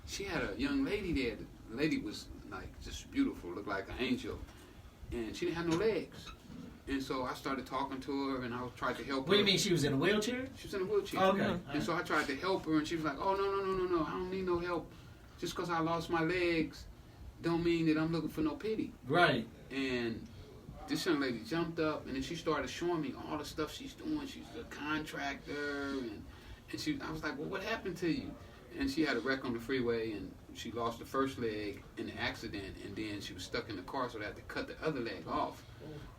S3: she had a young lady there. The lady was like just beautiful, looked like an angel, and she didn't have no legs. And so I started talking to her, and I tried to help her.
S2: What do you mean she was in a wheelchair?
S3: She was in a wheelchair.
S2: Okay.
S3: And so I tried to help her, and she was like, "Oh no! I don't need no help. Just because I lost my legs, don't mean that I'm looking for no pity."
S2: Right.
S3: And this young lady jumped up, and then she started showing me all the stuff she's doing. She's a contractor, and I was like, "Well, what happened to you?" And she had a wreck on the freeway, and she lost the first leg in the accident, and then she was stuck in the car, so they had to cut the other leg off.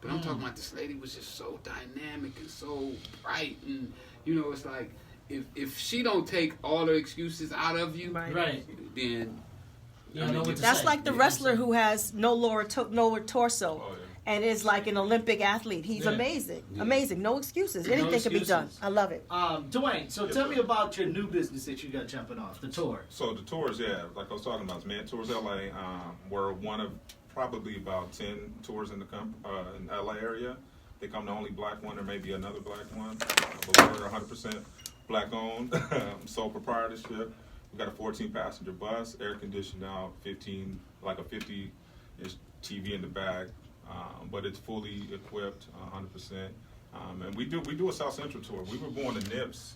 S3: But I'm talking about this lady was just so dynamic and so bright, and you know, it's like if she don't take all the excuses out of you,
S2: Right.
S3: then
S2: You don't know what to
S1: That's
S2: say.
S1: like the wrestler who has no lower torso.
S4: Oh, yeah.
S1: And is like an Olympic athlete. He's
S2: Yeah.
S1: amazing.
S3: Yeah.
S1: Amazing. No excuses. Anything can be done.
S2: excuses.
S1: I love it.
S2: Dwayne, so
S4: Yes,
S2: tell
S4: sir.
S2: me about your new business that you got jumping off, the tour.
S4: So the tours, yeah, like I was talking about, Man Tours LA. We're one of probably about 10 tours in the in LA area. I think I'm the only black one. There may be another black one, but we're 100% black owned, sole proprietorship. We got a 14 passenger bus, air conditioned out, 50-inch TV in the back, but it's fully equipped, 100%. And we do a South Central tour. We were going to Nips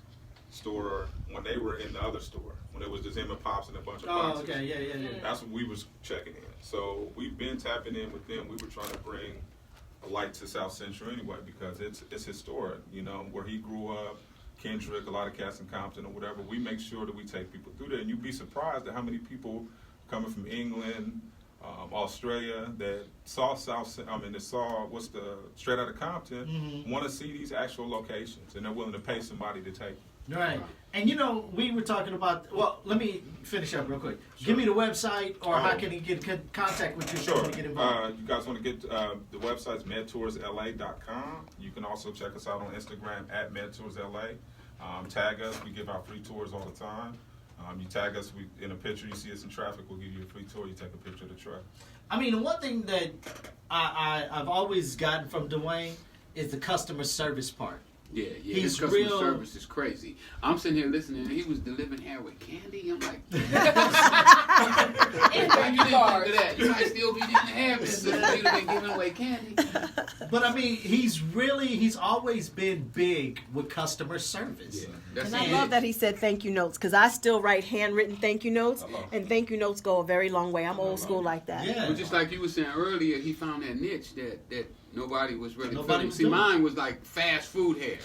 S4: store when they were in the other store, when it was just him and Pops and a bunch of
S2: Oh,
S4: boxes.
S2: okay, yeah.
S4: That's what we was checking in. So we've been tapping in with them. We were trying to bring a light to South Central anyway, because it's historic, you know, where he grew up, Kendrick, a lot of cats in Compton or whatever. We make sure that we take people through there, and you'd be surprised at how many people coming from England, Australia, that saw Straight Outta Compton, want to see these actual locations, and they're willing to pay somebody to take them.
S2: Right. And you know, we were talking about, well, let me finish up real quick.
S4: Sure.
S2: Give me the website, or how
S4: Oh.
S2: can he get contact with you if you
S4: Sure.
S2: want to get involved?
S4: You guys want to get the website's medtoursla.com. You can also check us out on Instagram at medtoursla. Tag us. We give out free tours all the time. You tag us in a picture. You see us in traffic, we'll give you a free tour. You take a picture of the truck.
S2: I mean, the one thing that I've always gotten from Dwayne is the customer service part.
S3: Yeah,
S2: He's
S3: his customer
S2: real-
S3: service is crazy. I'm sitting here listening, and he was delivering hair with candy. I'm like,
S5: In
S3: why you didn't
S5: cars.
S3: think of that? You might still be in the hair business. You'd have been giving away candy.
S2: But I mean, he's always been big with customer service.
S3: Yeah, that's
S1: And I
S3: it.
S1: love that he said thank you notes, because I still write handwritten thank you notes,
S4: Hello.
S1: and thank you notes go a very long way. I'm old school like that.
S2: Yeah.
S3: But just like you were saying earlier, he found that niche that nobody was really
S2: Nobody
S3: filling.
S2: was
S3: See,
S2: doing.
S3: mine was like fast food hair.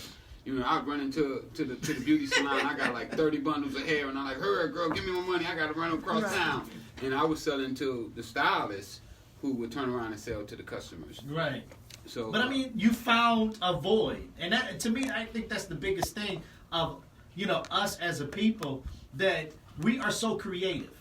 S3: You know, I'd run into the beauty salon. I got like 30 bundles of hair, and I'm like, hurry, girl, give me my money. I got to run across
S1: Right.
S3: town. And I was selling to the stylists who would turn around and sell to the customers.
S2: Right.
S3: So,
S2: But I mean, you found a void, and that, to me, I think that's the biggest thing of, you know, us as a people, that we are so creative.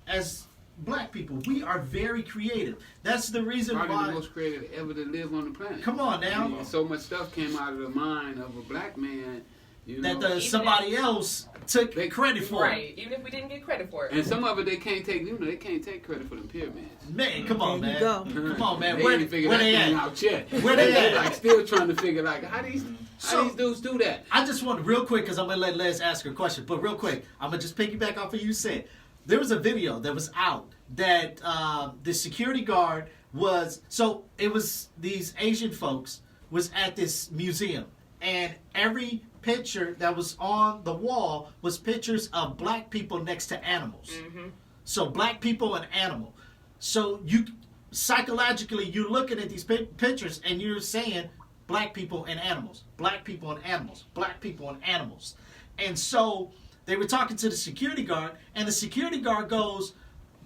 S2: As black people, we are very creative. That's the reason
S3: probably
S2: why.
S3: the most creative ever to live on the planet.
S2: Come on now.
S3: I mean, so much stuff came out of the mind of a black man. You
S2: That
S3: know,
S2: somebody else took
S3: They-
S2: credit for.
S5: Right. Even if we didn't get credit for it.
S3: and some of it they can't take. You know, they can't take credit for the pyramids.
S2: Man, come on,
S1: There
S2: man.
S1: you go.
S2: Come on, man.
S3: They
S2: Where,
S3: ain't figured
S2: where
S3: that
S2: they
S3: thing
S2: at?
S3: out yet.
S2: Where they at?
S3: Like still trying to figure like how these
S2: So-
S3: dudes do that.
S2: I just want real quick, because I'm gonna let Les ask her question, but real quick, I'm gonna just piggyback off what you said. There was a video that was out that the security guard was, so it was these Asian folks was at this museum, and every picture that was on the wall was pictures of black people next to animals. So black people and animal. So you psychologically you're looking at these pictures and you're saying black people and animals, black people and animals, black people and animals. And so they were talking to the security guard, and the security guard goes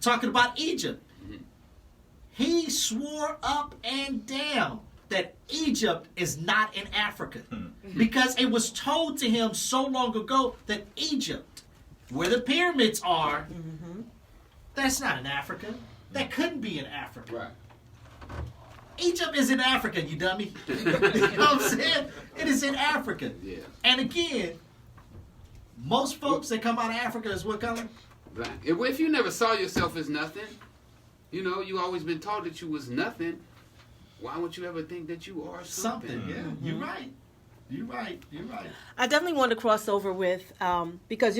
S2: talking about Egypt. He swore up and down that Egypt is not in Africa, because it was told to him so long ago that Egypt, where the pyramids are, that's not in Africa. That couldn't be in Africa.
S3: Right.
S2: Egypt is in Africa, you dummy. You know what I'm saying? It is in Africa.
S3: Yeah.
S2: And again, most folks that come out of Africa is what color?
S3: Black. If you never saw yourself as nothing, you know, you always been taught that you was nothing. Why would you ever think that you are something?
S2: Something. Yeah, you're right. You're right. You're right.
S1: I definitely want to cross over with, because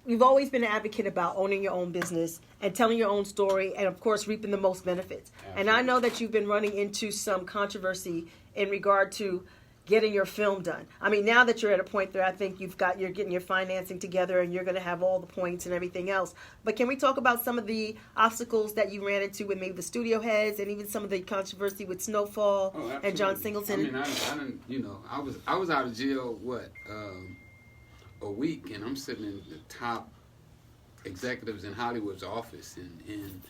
S1: you've always been an advocate about owning your own business and telling your own story, and of course reaping the most benefits. And I know that you've been running into some controversy in regard to getting your film done. I mean, now that you're at a point where I think you're getting your financing together and you're going to have all the points and everything else. But can we talk about some of the obstacles that you ran into with maybe the studio heads and even some of the controversy with Snowfall
S3: Oh,
S1: and John
S3: absolutely.
S1: Singleton?
S3: I mean, I didn't, you know, I was out of jail a week, and I'm sitting in the top executives in Hollywood's office, and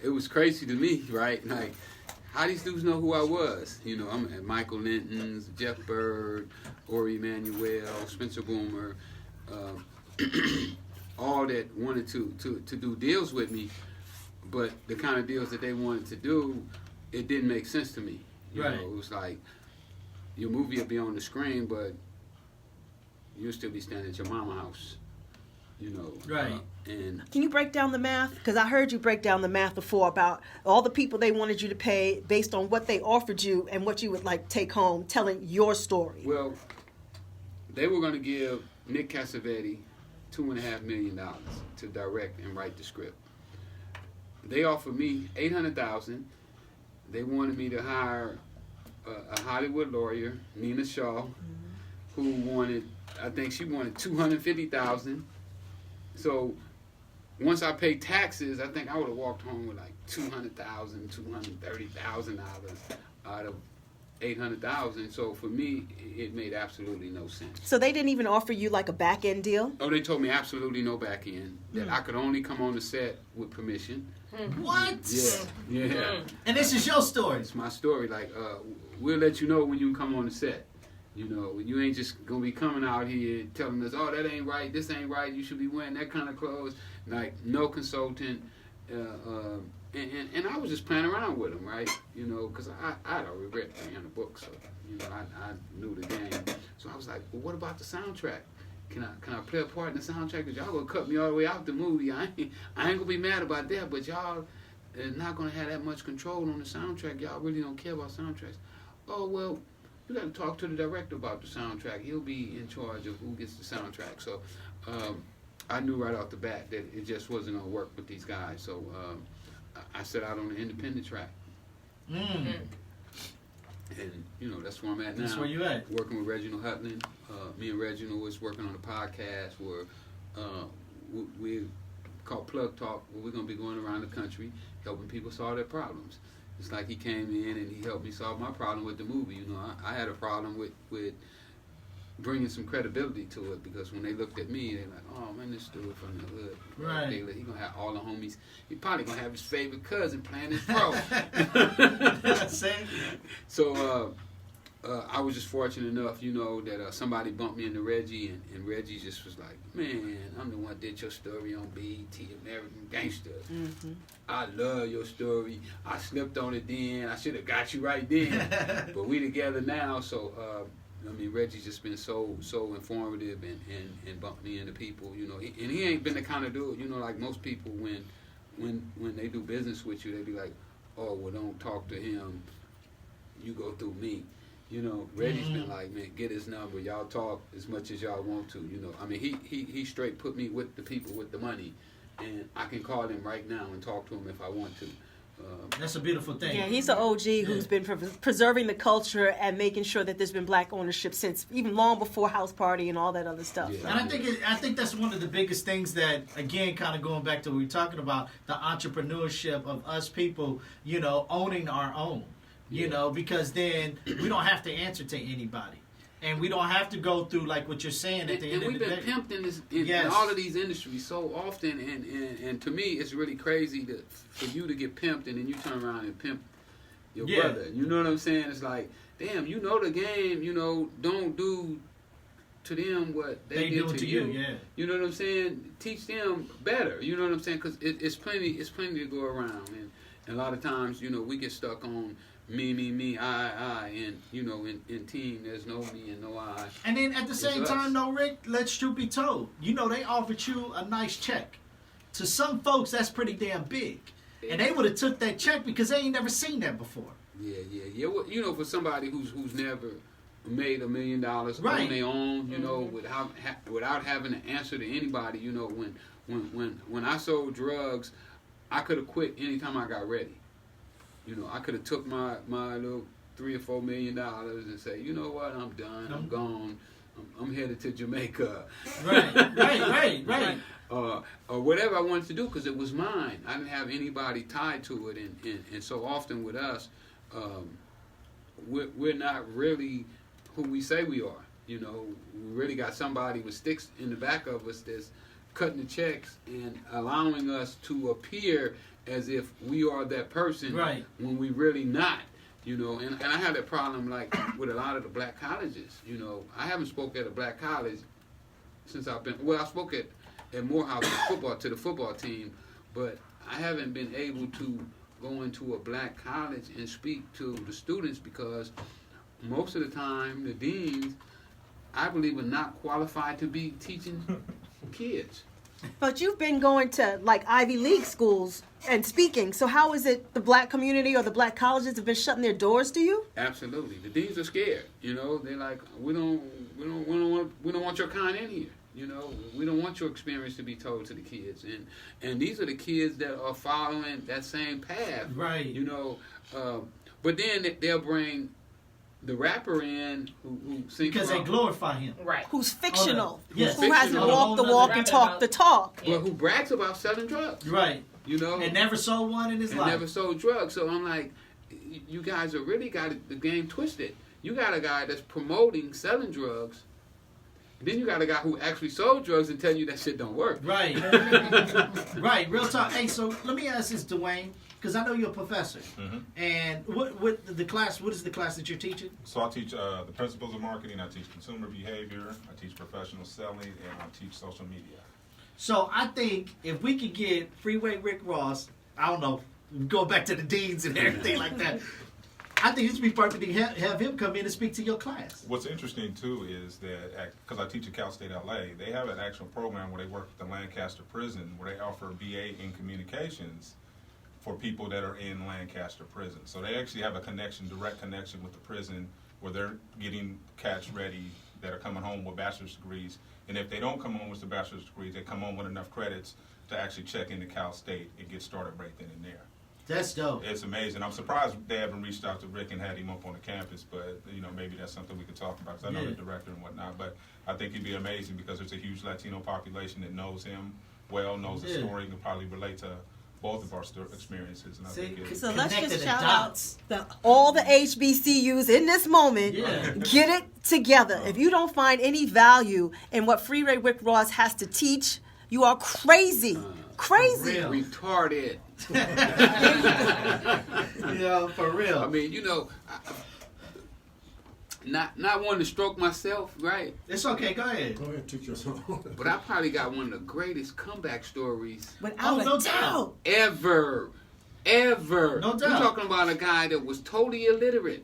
S3: it was crazy to me, right? Like, how these dudes know who I was? You know, I'm at Michael Linton's, Jeff Bird, Ori Emanuel, Spencer Boomer, all that wanted to do deals with me, but the kind of deals that they wanted to do, it didn't make sense to me. You know, it was like, your movie will be on the screen, but you'll still be standing at your mama's house. You know, and
S1: can you break down the math? Because I heard you break down the math before about all the people they wanted you to pay based on what they offered you and what you would like take home, telling your story.
S3: Well, they were going to give Nick Cassavetes $2.5 million to direct and write the script. They offered me $800,000. They wanted me to hire a Hollywood lawyer, Nina Shaw, who wanted, I think she wanted $250,000. So once I paid taxes, I think I would have walked home with like $200,000, $230,000 out of $800,000. So for me, it made absolutely no sense.
S1: So they didn't even offer you like a back end deal?
S3: Oh, they told me absolutely no back end. That I could only come on the set with permission.
S2: What?
S3: Yeah.
S2: And this is your story.
S3: It's my story. Like, we'll let you know when you come on the set. You know, you ain't just gonna be coming out here telling us, oh, that ain't right, this ain't right, you should be wearing that kind of clothes. Like, no consultant. And I was just playing around with them, right? You know, because I don't regret playing the book, so, you know, I knew the game. So I was like, well, what about the soundtrack? Can I play a part in the soundtrack? Because y'all gonna cut me all the way out the movie. I ain't gonna be mad about that, but y'all are not gonna have that much control on the soundtrack. Y'all really don't care about soundtracks. Oh, well, you got to talk to the director about the soundtrack. He'll be in charge of who gets the soundtrack. So I knew right off the bat that it just wasn't going to work with these guys. So I set out on the independent track. And, you know, that's where I'm at now.
S2: That's where you at.
S3: Working with Reginald Hutland. Me and Reginald was working on a podcast where we called Plug Talk, where we're going to be going around the country helping people solve their problems. It's like he came in and he helped me solve my problem with the movie. You know, I had a problem with bringing some credibility to it, because when they looked at me, they're like, oh man, this dude from the hood.
S2: Right.
S3: He gonna have all the homies. He probably gonna have his favorite cousin playing his role. So I was just fortunate enough, you know, that somebody bumped me into Reggie, and Reggie just was like, man, I'm the one that did your story on BET, American Gangster. I love your story. I slipped on it then. I should have got you right then. But we together now, so I mean, Reggie's just been so informative and bumped me into people, you know. And he ain't been the kind of dude, you know, like most people when they do business with you, they be like, oh, well, don't talk to him. You go through me. You know, Reggie's been like, man, get his number. Y'all talk as much as y'all want to, you know. I mean, he straight put me with the people with the money, and I can call him right now and talk to him if I want to.
S2: That's a beautiful thing.
S1: Yeah, he's an OG who's been preserving the culture and making sure that there's been black ownership since even long before House Party and all that other stuff.
S3: Yeah.
S2: And I think that's one of the biggest things that, again, kind of going back to what we were talking about, the entrepreneurship of us people, you know, owning our own, you know, because then we don't have to answer to anybody. And we don't have to go through, like what you're saying at the end of the day.
S3: And we've been pimped in all of these industries so often, and to me, it's really crazy for you to get pimped and then you turn around and pimp your brother. You know what I'm saying? It's like, damn, you know the game, you know, don't do to them what they did to you.
S2: Yeah.
S3: You know what I'm saying? Teach them better. You know what I'm saying? Because it's plenty to go around, and a lot of times, you know, we get stuck on me, I, and, you know, in team, there's no me and no I.
S2: And then at the same time, though, Rick, let's truth be told, you know, they offered you a nice check. To some folks, that's pretty damn big. And they would have took that check because they ain't never seen that before.
S3: Yeah. Well, you know, for somebody who's never made $1 million on their own, you know, without having to answer to anybody, you know, when I sold drugs, I could have quit anytime I got ready. You know, I could have took my little $3 or $4 million and say, you know what, I'm done, I'm gone, I'm headed to Jamaica.
S2: Right.
S3: Or whatever I wanted to do, because it was mine. I didn't have anybody tied to it, and so often with us, we're not really who we say we are. You know, we really got somebody with sticks in the back of us that's cutting the checks and allowing us to appear as if we are that person
S2: Right.
S3: when we really not. And I have that problem like with a lot of the black colleges. I haven't spoke at a black college since I've been. Well, I spoke at Morehouse to the football team, but I haven't been able to go into a black college and speak to the students because most of the time the deans, I believe, are not qualified to be teaching kids.
S1: But you've been going to like Ivy League schools and speaking. So how is it the black community or the black colleges have been shutting their doors to you?
S3: Absolutely, the deans are scared. They're like, we don't want your kind in here. We don't want your experience to be told to the kids, and these are the kids that are following that same path.
S2: Right.
S3: But then they'll bring the rapper in who sings
S2: Because they glorify him.
S5: Right.
S1: Who's fictional?
S2: Yes.
S1: Who hasn't
S3: Fictional.
S1: walked the walk and talked the talk?
S3: but who brags about selling drugs.
S2: Right.
S3: And
S2: never sold one in his life.
S3: never sold drugs. So I'm like, you guys are really got the game twisted. You got a guy that's promoting selling drugs. Then you got a guy who actually sold drugs and tell you that shit don't work.
S2: Right. Right. Real talk. Hey, so let me ask this, Dwayne, because I know you're a professor.
S4: Mm-hmm.
S2: And what is the class that you're teaching?
S4: So I teach the principles of marketing, I teach consumer behavior, I teach professional selling, and I teach social media.
S2: So I think if we could get Freeway Rick Ross, I don't know, go back to the deans and everything like that, I think it'd be perfect to have him come in and speak to your class.
S4: What's interesting too is that, because I teach at Cal State LA, they have an actual program where they work with the Lancaster prison where they offer a BA in communications for people that are in Lancaster prison. So they actually have a direct connection with the prison where they're getting cats ready that are coming home with bachelor's degrees. And if they don't come home with the bachelor's degrees, they come home with enough credits to actually check into Cal State and get started right then and there.
S2: That's dope.
S4: It's amazing. I'm surprised they haven't reached out to Rick and had him up on the campus, but maybe that's something we could talk about, because I know the director and whatnot. But I think he'd be amazing because there's a huge Latino population that knows him well, knows the story, and can probably relate to both of our experiences. And I think
S1: So let's
S2: Connected
S1: just
S2: the
S1: shout
S2: dots.
S1: out all the HBCUs in this moment.
S2: Yeah.
S1: Get it together. If you don't find any value in what Freeway Rick Ross has to teach, you are crazy. Crazy.
S2: For
S3: Retarded.
S2: Yeah, for real.
S3: I mean, not wanting to stroke myself, right?
S2: It's okay. Go ahead.
S6: Go ahead, teach us all.
S3: But I probably got one of the greatest comeback stories
S1: Without
S2: no
S1: a doubt.
S3: ever.
S2: No doubt.
S3: We're talking about a guy that was totally illiterate,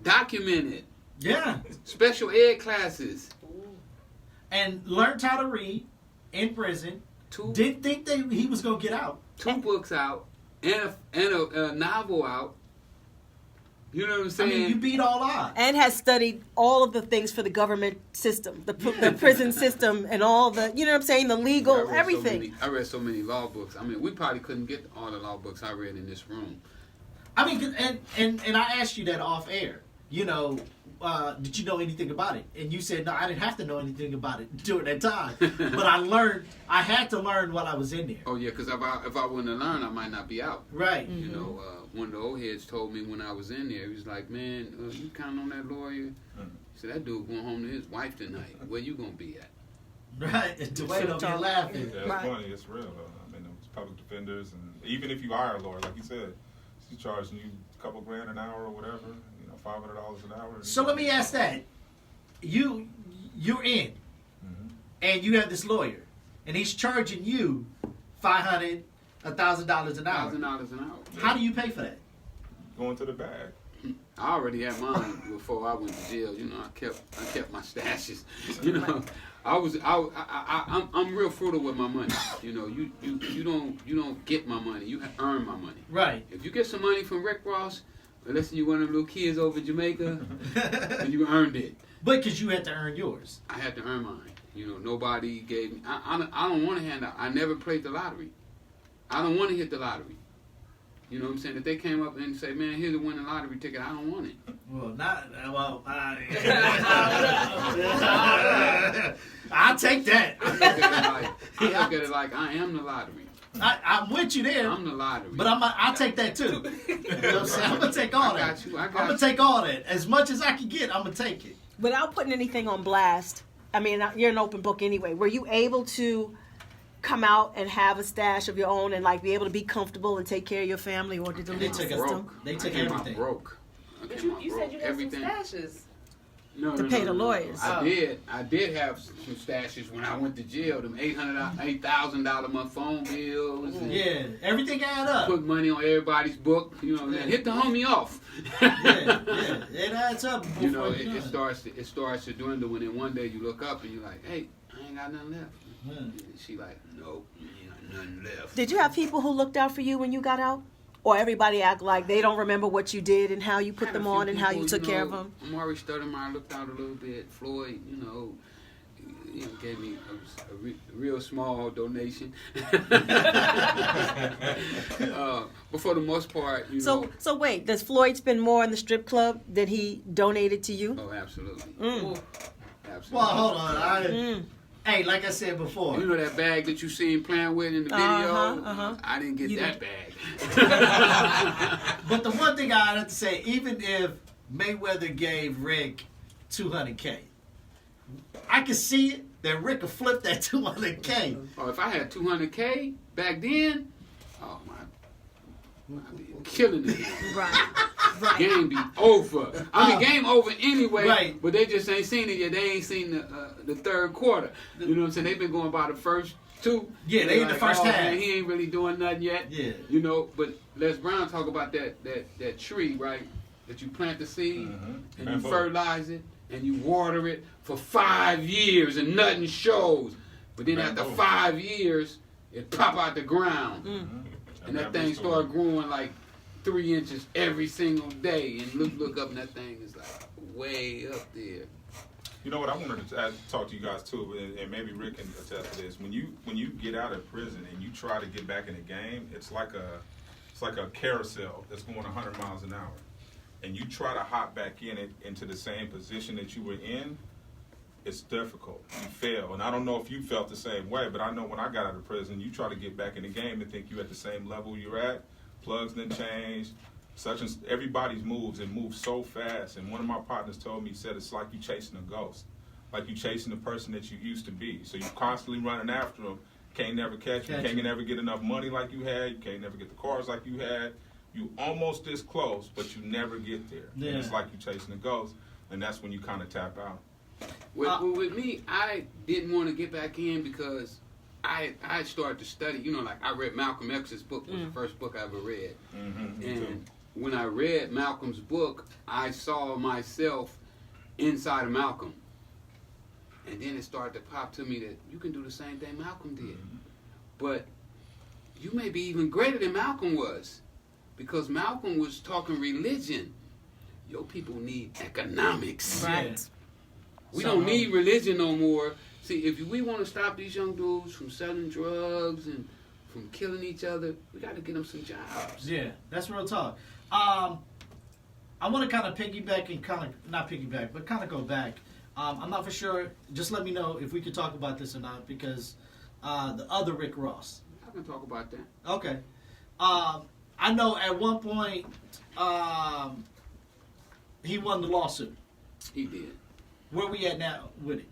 S3: documented,
S2: Yeah.
S3: special ed classes.
S2: And learned how to read in prison. Didn't think he was going to get out.
S3: 2 books out, and a novel out. You know what I'm
S2: I
S3: saying?
S2: mean, you beat all odds.
S1: And has studied all of the things for the government system, the prison system, and all the, you know what I'm saying, the legal,
S3: I read
S1: everything.
S3: I read so many law books. I mean, we probably couldn't get all the law books I read in this room.
S2: I mean, and I asked you that off air. Did you know anything about it? And you said, no, I didn't have to know anything about it during that time. But I had to learn while I was in there.
S3: Oh, yeah, because if I wouldn't have learned, I might not be out.
S2: Right.
S3: One of the old heads told me when I was in there, he was like, man, you counting on that lawyer? He said, that dude going home to his wife tonight. Where you going to be at?
S2: Right. Dwayne up here laughing.
S4: Yeah, it's funny. It's real, though. I mean, it's public defenders, and even if you hire a lawyer, like you said, she's charging you a couple $grand an hour or whatever, $500 an hour.
S2: So let me ask that. You're in, and you have this lawyer, and he's charging you $500, $1,000 an hour.
S3: $1,000 an hour.
S2: How do you pay for that?
S4: Going to the bag.
S3: I already had mine before I went to jail. I kept my stashes. I'm real frugal with my money. You don't get my money. You earn my money.
S2: Right.
S3: If you get some money from Rick Ross, unless you're one of them little kids over in Jamaica, then you earned it.
S2: But because you had to earn yours.
S3: I had to earn mine. Nobody gave me. I don't want to hand out. I never played the lottery. I don't want to hit the lottery. You know what I'm saying? If they came up and say, man, here's a winning lottery ticket, I don't want it.
S2: I'll take that.
S3: I look at it like I am the lottery.
S2: I'm with you there.
S3: I'm the lottery.
S2: But I'll take that too. You know what I'm saying? I'm going to take all that.
S3: I
S2: I'm going to take all that. As much as I can get, I'm going to take it.
S1: Without putting anything on blast, I mean, you're an open book anyway. Were you able to come out and have a stash of your own and like be able to be comfortable and take care of your family, or did the
S2: They
S1: legal
S2: took us
S1: system
S2: broke. They
S3: I
S2: took
S3: came out
S2: everything.
S3: broke. I
S5: But
S3: came
S5: you
S3: out
S5: said
S3: broke.
S5: you had
S3: Everything.
S5: some stashes.
S3: No,
S1: To pay the lawyers.
S3: I did have some stashes when I went to jail. Them $8,000 a month phone bills. And
S2: Yeah, everything add up.
S3: put money on everybody's book. You know,
S2: Yeah.
S3: hit the homie off.
S2: Yeah, it adds up.
S3: You know,
S2: before you
S3: it starts to dwindle, and then one day you look up and you're like, hey, I ain't got nothing left.
S2: Yeah.
S3: And she like, nope, you ain't got nothing left.
S1: Did you have people who looked out for you when you got out? Or everybody act like they don't remember what you did and how you put
S3: Had a
S1: them
S3: few
S1: on and how
S3: people,
S1: you took care of them?
S3: Amari Stoudemire looked out a little bit. Floyd, gave me a real small donation. But for the most part,
S1: So wait, does Floyd spend more in the strip club than he donated to you?
S3: Oh, absolutely.
S1: Mm.
S3: Absolutely.
S2: Well, hold on. Hey, like I said before.
S3: You know that bag that you seen playing with in the video? I didn't get that bag.
S2: But the one thing I have to say, even if Mayweather gave Rick $200K, I can see it that Rick could flip that $200K.
S3: Oh, if I had $200K back then, oh my, I'd be killing it.
S1: Right. Right.
S3: Game be over. I mean, game over anyway.
S2: Right.
S3: But they just ain't seen it yet. They ain't seen the third quarter. You know what I'm saying? They've been going by the first two.
S2: Yeah, they in the first half.
S3: Man, he ain't really doing nothing yet.
S2: Yeah.
S3: You know, but Les Brown talk about that tree, right? That you plant the seed and you fertilize it and you water it for 5 years and nothing shows. But then after 5 years, it pop out the ground. And that thing start growing like 3 inches every single day, and look up, and that thing is like way up there.
S4: You know what? I wanted to talk to you guys too, and maybe Rick can attest to this. When you get out of prison and you try to get back in the game, it's like a carousel that's going 100 miles an hour, and you try to hop back into the same position that you were in. It's difficult. You fail, and I don't know if you felt the same way, but I know when I got out of prison, you try to get back in the game and think you're at the same level you're at. Plugs didn't change. Everybody's moves and moves so fast. And one of my partners told me, he said, it's like you chasing a ghost, like you chasing the person that you used to be. So you're constantly running after them. Can't never catch you. Can't never get enough money like you had. You can't never get the cars like you had. You almost this close, but you never get there.
S2: Yeah.
S4: And it's like you chasing a ghost, and that's when you kind of tap out.
S3: With me, I didn't want to get back in because I started to study. You know, like I read Malcolm X's book. Was the first book I ever read. And when I read Malcolm's book, I saw myself inside of Malcolm. And then it started to pop to me that you can do the same thing Malcolm did. But you may be even greater than Malcolm was. Because Malcolm was talking religion. Your people need economics.
S1: Right.
S3: We don't need religion no more. See, if we want to stop these young dudes from selling drugs and from killing each other, we got to get them some jobs.
S2: Yeah, that's real talk. I want to kind of piggyback and not piggyback, but kind of go back. I'm not for sure. Just let me know if we could talk about this or not, because the other Rick Ross.
S3: I can talk about that.
S2: Okay. I know at one point he won the lawsuit.
S3: He did.
S2: Where we at now with it?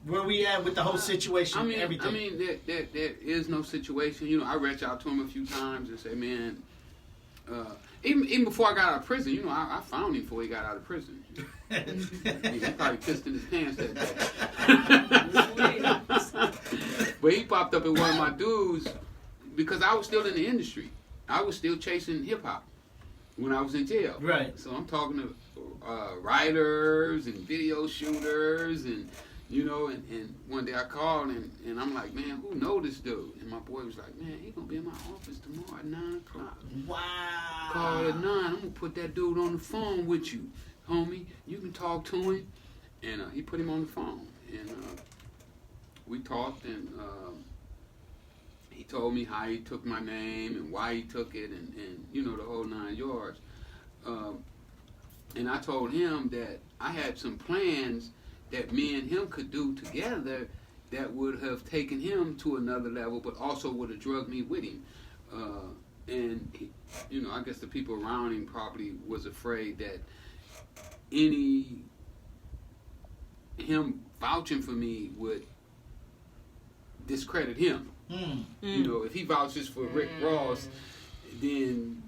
S2: Where we at with the whole situation and everything?
S3: I mean, there is no situation. You know, I reached out to him a few times and say, man, even before I got out of prison, you know, I found him before he got out of prison. He probably pissed in his pants that day. But he popped up at one of my dudes because I was still in the industry. I was still chasing hip hop when I was in jail.
S2: Right.
S3: So I'm talking to writers and video shooters and, you know, and one day I called and I'm like, man, who know this dude? And my boy was like, man, he gonna be in my office tomorrow at 9 o'clock.
S2: Wow.
S3: Call at 9. I'm gonna put that dude on the phone with you, homie. You can talk to him. And he put him on the phone. And we talked and he told me how he took my name and why he took it and you know, the whole 9 yards. And I told him that I had some plans that me and him could do together that would have taken him to another level, but also would have drugged me with him. And, he, you know, I guess the people around him probably was afraid that him vouching for me would discredit him. You know, if he vouches for Rick Ross, then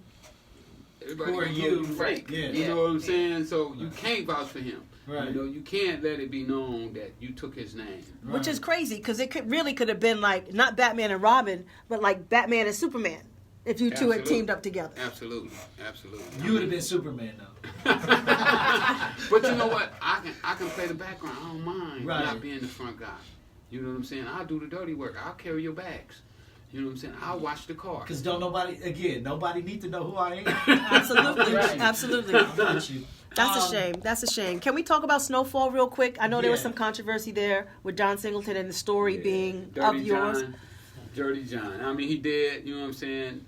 S3: everybody
S2: Who are
S3: gonna
S2: you?
S3: know fake.
S2: Yeah.
S3: You know what I'm saying? So you can't vouch for him.
S2: Right.
S3: You know, you can't let it be known that you took his name.
S1: Which is crazy because it could have been like not Batman and Robin, but like Batman and Superman if you two had
S3: Absolutely.
S1: teamed up together.
S3: Absolutely.
S2: You would have been Superman though.
S3: But you know what? I can play the background. I don't mind
S2: Right.
S3: not being the front guy. You know what I'm saying? I'll do the dirty work. I'll carry your bags. You know what I'm saying? I'll watch the car.
S2: Because nobody need to know who I am.
S1: Absolutely,
S2: Right.
S1: absolutely.
S2: I'm not you.
S1: That's a shame. That's a shame. Can we talk about Snowfall real quick? I know there was
S2: Yeah.
S1: some controversy there with John Singleton and the story
S3: Yeah.
S1: being
S3: Dirty
S1: of yours.
S3: John, Dirty John. I mean, he dead. You know what I'm saying?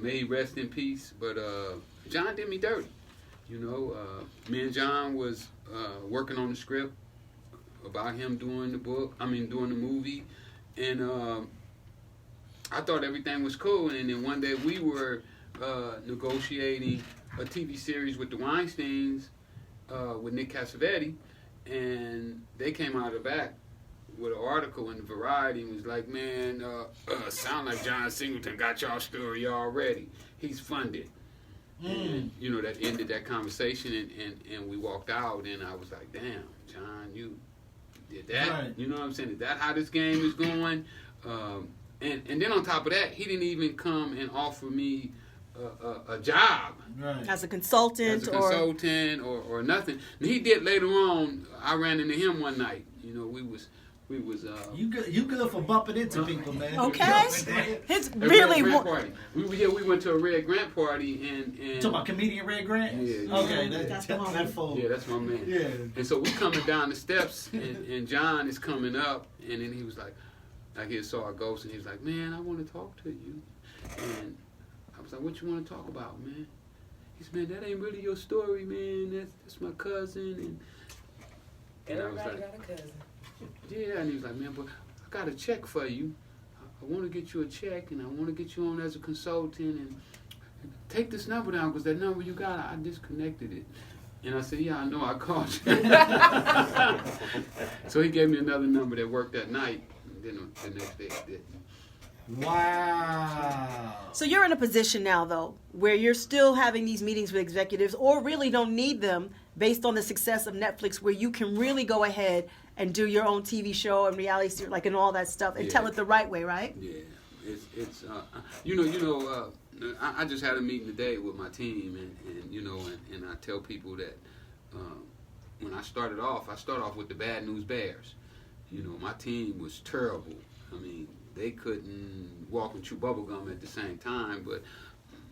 S3: May he rest in peace. But John did me dirty. You know, me and John was working on the script about him doing the doing the movie, and I thought everything was cool. And then one day we were negotiating a TV series with the Weinsteins with Nick Cassavetes, and they came out of the back with an article in Variety and was like, man, sound like John Singleton got y'all story already. He's funded. And, you know, that ended that conversation, and we walked out, and I was like, damn, John, you did that?
S2: Right.
S3: You know what I'm saying? Is that how this game is going? And then on top of that, he didn't even come and offer me a job.
S2: Right.
S1: As a consultant,
S3: or nothing. And he did later on. I ran into him one night. You know, we was
S2: You good for bumping into people, man.
S1: okay. It's
S3: a
S1: really
S3: Red Grant party. We went to a Red Grant party and
S2: Talking about comedian Red Grant?
S3: Yeah.
S2: Okay,
S1: That's the
S2: that fool.
S3: yeah, that's my man.
S2: Yeah.
S3: And so we coming down the steps, and John is coming up, and then he was like he saw a ghost, and he was like, man, I want to talk to you. And I was like, what you want to talk about, man? He said, man, that ain't really your story, man. That's my cousin. And I was
S5: Everybody
S3: like,
S5: got a cousin.
S3: yeah, and he was like, man, but I got a check for you. I want to get you a check, and I want to get you on as a consultant, and take this number down, because that number you got, I disconnected it. And I said, yeah, I know, I called you. So he gave me another number that worked that night, and then the next day it didn't.
S2: Wow.
S1: So you're in a position now, though, where you're still having these meetings with executives, or really don't need them, based on the success of Netflix, where you can really go ahead and do your own TV show and reality series, like, and all that stuff, and tell it the right way, right?
S3: Yeah, it's I just had a meeting today with my team, and you know, and I tell people that when I start off with the Bad News Bears. You know, my team was terrible. I mean, they couldn't walk and chew bubblegum at the same time, but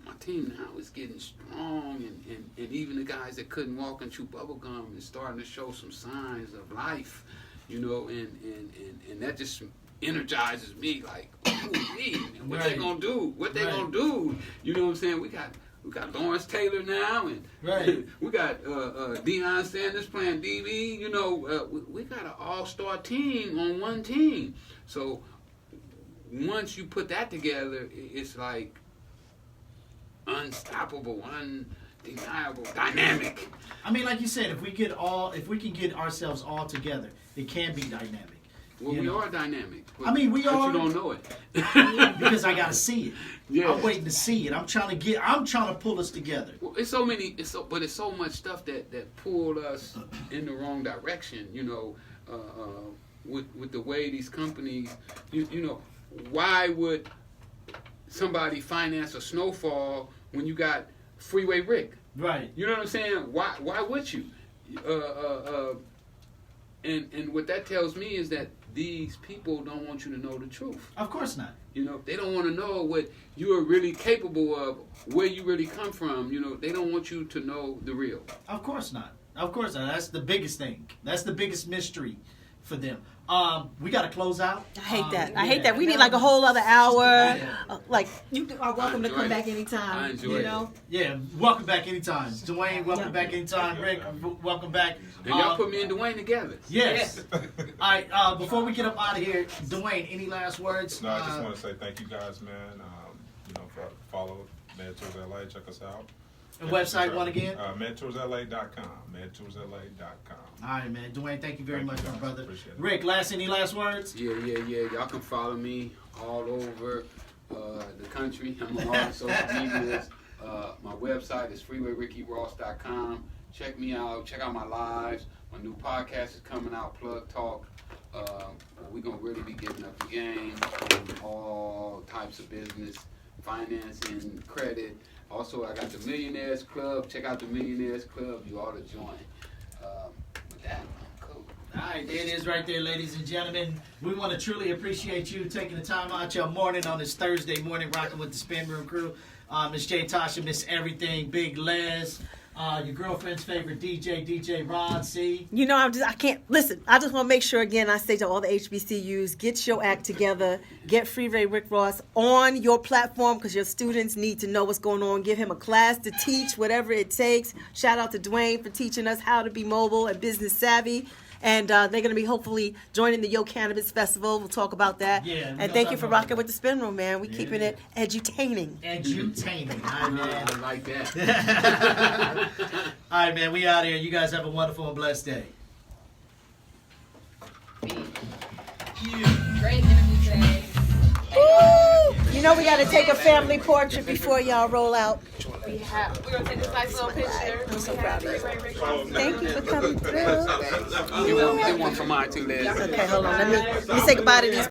S3: my team now is getting strong, and even the guys that couldn't walk and chew bubblegum is starting to show some signs of life, you know, and that just energizes me, like, ooh, man, what they gonna do? What they gonna do? You know what I'm saying? We got Lawrence Taylor now, and we got Deion Sanders playing DB. You know, we got an all-star team on one team. So once you put that together, it's like unstoppable, undeniable, dynamic.
S2: I mean, like you said, if we can get ourselves all together, it can be dynamic.
S3: Well, we are dynamic. But,
S2: I mean, we
S3: but
S2: are.
S3: you don't know it.
S2: Because I gotta see it.
S3: Yeah.
S2: I'm waiting to see it. I'm trying to pull us together.
S3: Well, it's so much stuff that pulled us in the wrong direction. You know, with the way these companies, you know, why would somebody finance a Snowfall when you got Freeway Rick?
S2: Right.
S3: You know what I'm saying? Why would you? And what that tells me is that these people don't want you to know the truth.
S2: Of course not.
S3: You know, they don't want to know what you are really capable of, where you really come from. You know, they don't want you to know the real.
S2: Of course not. Of course not. That's the biggest thing. That's the biggest mystery for them. We got to close out.
S1: I hate that. I
S2: yeah.
S1: hate that. We need like a whole other hour.
S2: Yeah.
S1: Like, you are welcome to
S3: enjoyed
S1: come
S3: it.
S1: back anytime.
S3: I enjoyed
S1: you
S3: it.
S1: know?
S2: Yeah, welcome back anytime. Dwayne, welcome back anytime. Rick, welcome back.
S3: And y'all put me and Dwayne together.
S2: Yes. All right, before we get up out of here, Dwayne, any last words?
S4: No, I just want to say thank you guys, man. You know, follow Mentors LA, check us out.
S2: The website one again?
S4: MentorsLA.com. MentorsLA.com.
S2: All right, man. Dwayne, thank you very
S4: Thank
S2: much,
S4: you,
S2: my
S4: guys.
S2: brother.
S4: Appreciate it.
S2: Rick, any last words?
S3: Yeah. Y'all can follow me all over the country. I'm on all the social medias. My website is freewayrickyross.com. Check me out. Check out my lives. My new podcast is coming out, Plug Talk. We're going to really be giving up the game on all types of business, financing, credit. Also, I got the Millionaires Club. Check out the Millionaires Club. You ought to join. With that, cool.
S2: All right, there it is right there, ladies and gentlemen. We want to truly appreciate you taking the time out your morning on this Thursday morning, rocking with the Spin Room crew. Miss J. Tasha, Miss Everything, Big Les, your girlfriend's favorite DJ Rod C.
S1: You know, I can't listen. I just want to make sure again. I say to all the HBCUs, get your act together. Get Freeway Rick Ross on your platform because your students need to know what's going on. Give him a class to teach, whatever it takes. Shout out to Dwayne for teaching us how to be mobile and business savvy. And they're going to be hopefully joining the Yo Cannabis Festival. We'll talk about that.
S2: Yeah,
S1: and thank you for rocking with the Spin Room, man. We keeping it edutaining.
S2: Edutaining. All right, man.
S3: I like that.
S2: All right, man. We out here. You guys have a wonderful and blessed day.
S5: Great interview today.
S1: Woo! You know we got to take a family portrait before y'all roll out.
S5: We're gonna take this nice little picture.
S1: I'm so proud of you.
S5: Rick.
S1: Thank you for coming through.
S3: Get one for mine too, Les.
S1: Okay, hold on. Let me say goodbye to these